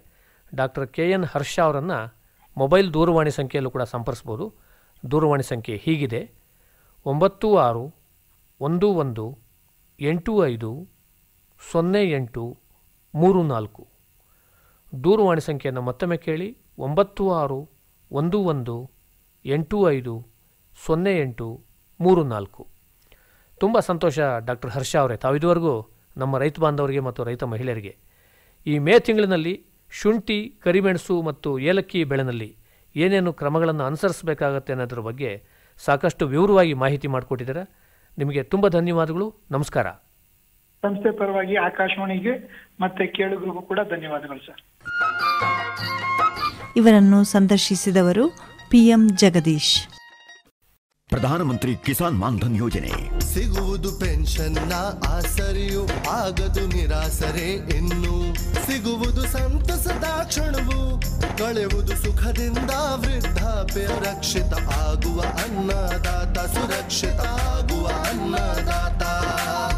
ಡಾಕ್ಟರ್ KN ಹರ್ಷ ಅವರನ್ನು ಮೊಬೈಲ್ ದೂರವಾಣಿ ಸಂಖ್ಯೆಯಲ್ಲೂ ಕೂಡ ಸಂಪರ್ಸ್ಬೋದು. ದೂರವಾಣಿ ಸಂಖ್ಯೆ ಹೀಗಿದೆ: 9611850834. ದೂರವಾಣಿ ಸಂಖ್ಯೆಯನ್ನು ಮತ್ತೊಮ್ಮೆ ಕೇಳಿ: 9611850834. ತುಂಬ ಸಂತೋಷ ಡಾಕ್ಟರ್ ಹರ್ಷ ಅವರೇ, ತಾವು ಇದುವರೆಗೂ ನಮ್ಮ ರೈತ ಬಾಂಧವರಿಗೆ ಮತ್ತು ರೈತ ಮಹಿಳೆಯರಿಗೆ ಈ ಮೇ ತಿಂಗಳಿನಲ್ಲಿ ಶುಂಠಿ, ಕರಿಮೆಣಸು ಮತ್ತು ಏಲಕ್ಕಿ ಬೆಳೆನಲ್ಲಿ ಏನೇನು ಕ್ರಮಗಳನ್ನು ಅನುಸರಿಸಬೇಕಾಗತ್ತೆ ಅನ್ನೋದ್ರ ಬಗ್ಗೆ ಸಾಕಷ್ಟು ವಿವರವಾಗಿ ಮಾಹಿತಿ ಮಾಡಿಕೊಟ್ಟಿದ್ದಾರೆ. ನಿಮಗೆ ತುಂಬ ಧನ್ಯವಾದಗಳು. ನಮಸ್ಕಾರ. ಸಂಸ್ಥೆ ಪರವಾಗಿ ಆಕಾಶವಾಣಿಗೆ ಮತ್ತೆ ಕೇಳುಗರಿಗೂ ಕೂಡ ಧನ್ಯವಾದಗಳು ಸರ್. ಇವರನ್ನು ಸಂದರ್ಶಿಸಿದವರು PM ಜಗದೀಶ್. ಪ್ರಧಾನಮಂತ್ರಿ ಕಿಸಾನ್ ಮಾನ್ಧನ್ ಯೋಜನೆ ಸಿಗುವುದು ಪೆನ್ಷನ್ನ ಆಸರೆಯು, ಆಗದು ನಿರಾಸರೆ ಇನ್ನು, ಸಿಗುವುದು ಸಂತಸದ ಕ್ಷಣವು, ಕಳೆಯುವುದು ಸುಖದಿಂದ ವೃದ್ಧಾಪ್ಯ ರಕ್ಷಿತ ಆಗುವ ಅನ್ನದಾತ ಸುರಕ್ಷಿತ ಆಗುವ ಅನ್ನದಾತ.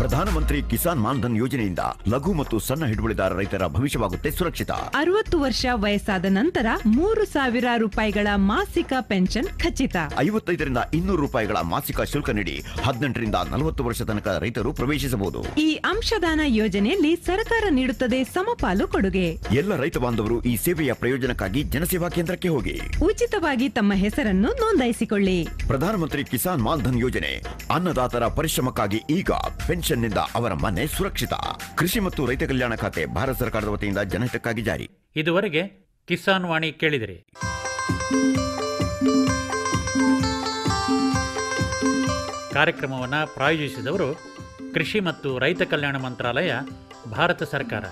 ಪ್ರಧಾನಮಂತ್ರಿ ಕಿಸಾನ್ ಮಾನ್ಧನ್ ಯೋಜನೆಯಿಂದ ಲಘು ಮತ್ತು ಸಣ್ಣ ಹಿಡುವಳಿದಾರ ರೈತರ ಭವಿಷ್ಯವಾಗುತ್ತೆ ಸುರಕ್ಷಿತ. 60 ವರ್ಷ ವಯಸ್ಸಾದ ನಂತರ 3,000 ರೂಪಾಯಿಗಳ ಮಾಸಿಕ ಪೆನ್ಷನ್ ಖಚಿತ. 55ರಿಂದ 200 ರೂಪಾಯಿಗಳ ಮಾಸಿಕ ಶುಲ್ಕ ನೀಡಿ 18 ರಿಂದ 40 ವರ್ಷ ತನಕ ರೈತರು ಪ್ರವೇಶಿಸಬಹುದು. ಈ ಅಂಶದಾನ ಯೋಜನೆಯಲ್ಲಿ ಸರ್ಕಾರ ನೀಡುತ್ತದೆ ಸಮಪಾಲು ಕೊಡುಗೆ. ಎಲ್ಲ ರೈತ ಬಾಂಧವರು ಈ ಸೇವೆಯ ಪ್ರಯೋಜನಕ್ಕಾಗಿ ಜನಸೇವಾ ಕೇಂದ್ರಕ್ಕೆ ಹೋಗಿ ಉಚಿತವಾಗಿ ತಮ್ಮ ಹೆಸರನ್ನು ನೋಂದಾಯಿಸಿಕೊಳ್ಳಿ. ಪ್ರಧಾನಮಂತ್ರಿ ಕಿಸಾನ್ ಮಾನ್ಧನ್ ಯೋಜನೆ ಅನ್ನದಾತರ ಪರಿಶ್ರಮಕ್ಕಾಗಿ ಈಗ, ಪೆನ್ಷನ್ನಿಂದ ಅವರ ಮನೆ ಸುರಕ್ಷಿತ. ಕೃಷಿ ಮತ್ತು ರೈತ ಕಲ್ಯಾಣ ಖಾತೆ ಭಾರತ ಸರ್ಕಾರದ ವತಿಯಿಂದ ಜನಹಿತಕ್ಕಾಗಿ ಜಾರಿ. ಇದುವರೆಗೆ ಕಿಸಾನ್ ವಾಣಿ ಕೇಳಿದಿರಿ. ಕಾರ್ಯಕ್ರಮವನ್ನು ಪ್ರಾಯೋಜಿಸಿದವರು ಕೃಷಿ ಮತ್ತು ರೈತ ಕಲ್ಯಾಣ ಮಂತ್ರಾಲಯ, ಭಾರತ ಸರ್ಕಾರ.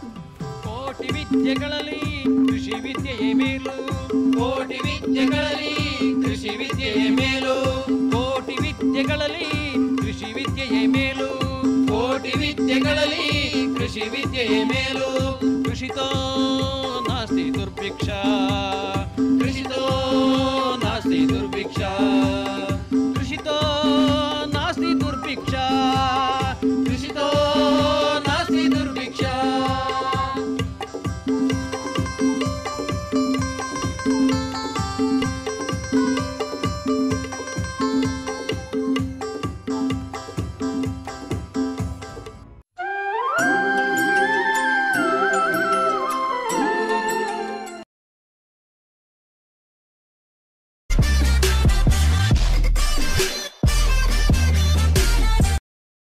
ಕೋಟಿ ವಿದ್ಯೆಗಳಲ್ಲಿ ಕೃಷಿ ವಿದ್ಯೆಯೇ ಮೇಲು, ಕೋಟಿ ವಿದ್ಯೆಗಳಲ್ಲಿ ಕೃಷಿ ವಿದ್ಯೆಯೇ ಮೇಲು, ಕೋಟಿ ವಿದ್ಯೆಗಳಲ್ಲಿ ಕೃಷಿ ವಿದ್ಯೆಯೇ ಮೇಲು, ಕೋಟಿ ವಿದ್ಯೆಗಳಲ್ಲಿ ಕೃಷಿ ವಿದ್ಯೆಯೇ ಮೇಲು. ಕೃಷಿತೋ ನಾಸ್ತಿ ದುರ್ಭಿಕ್ಷ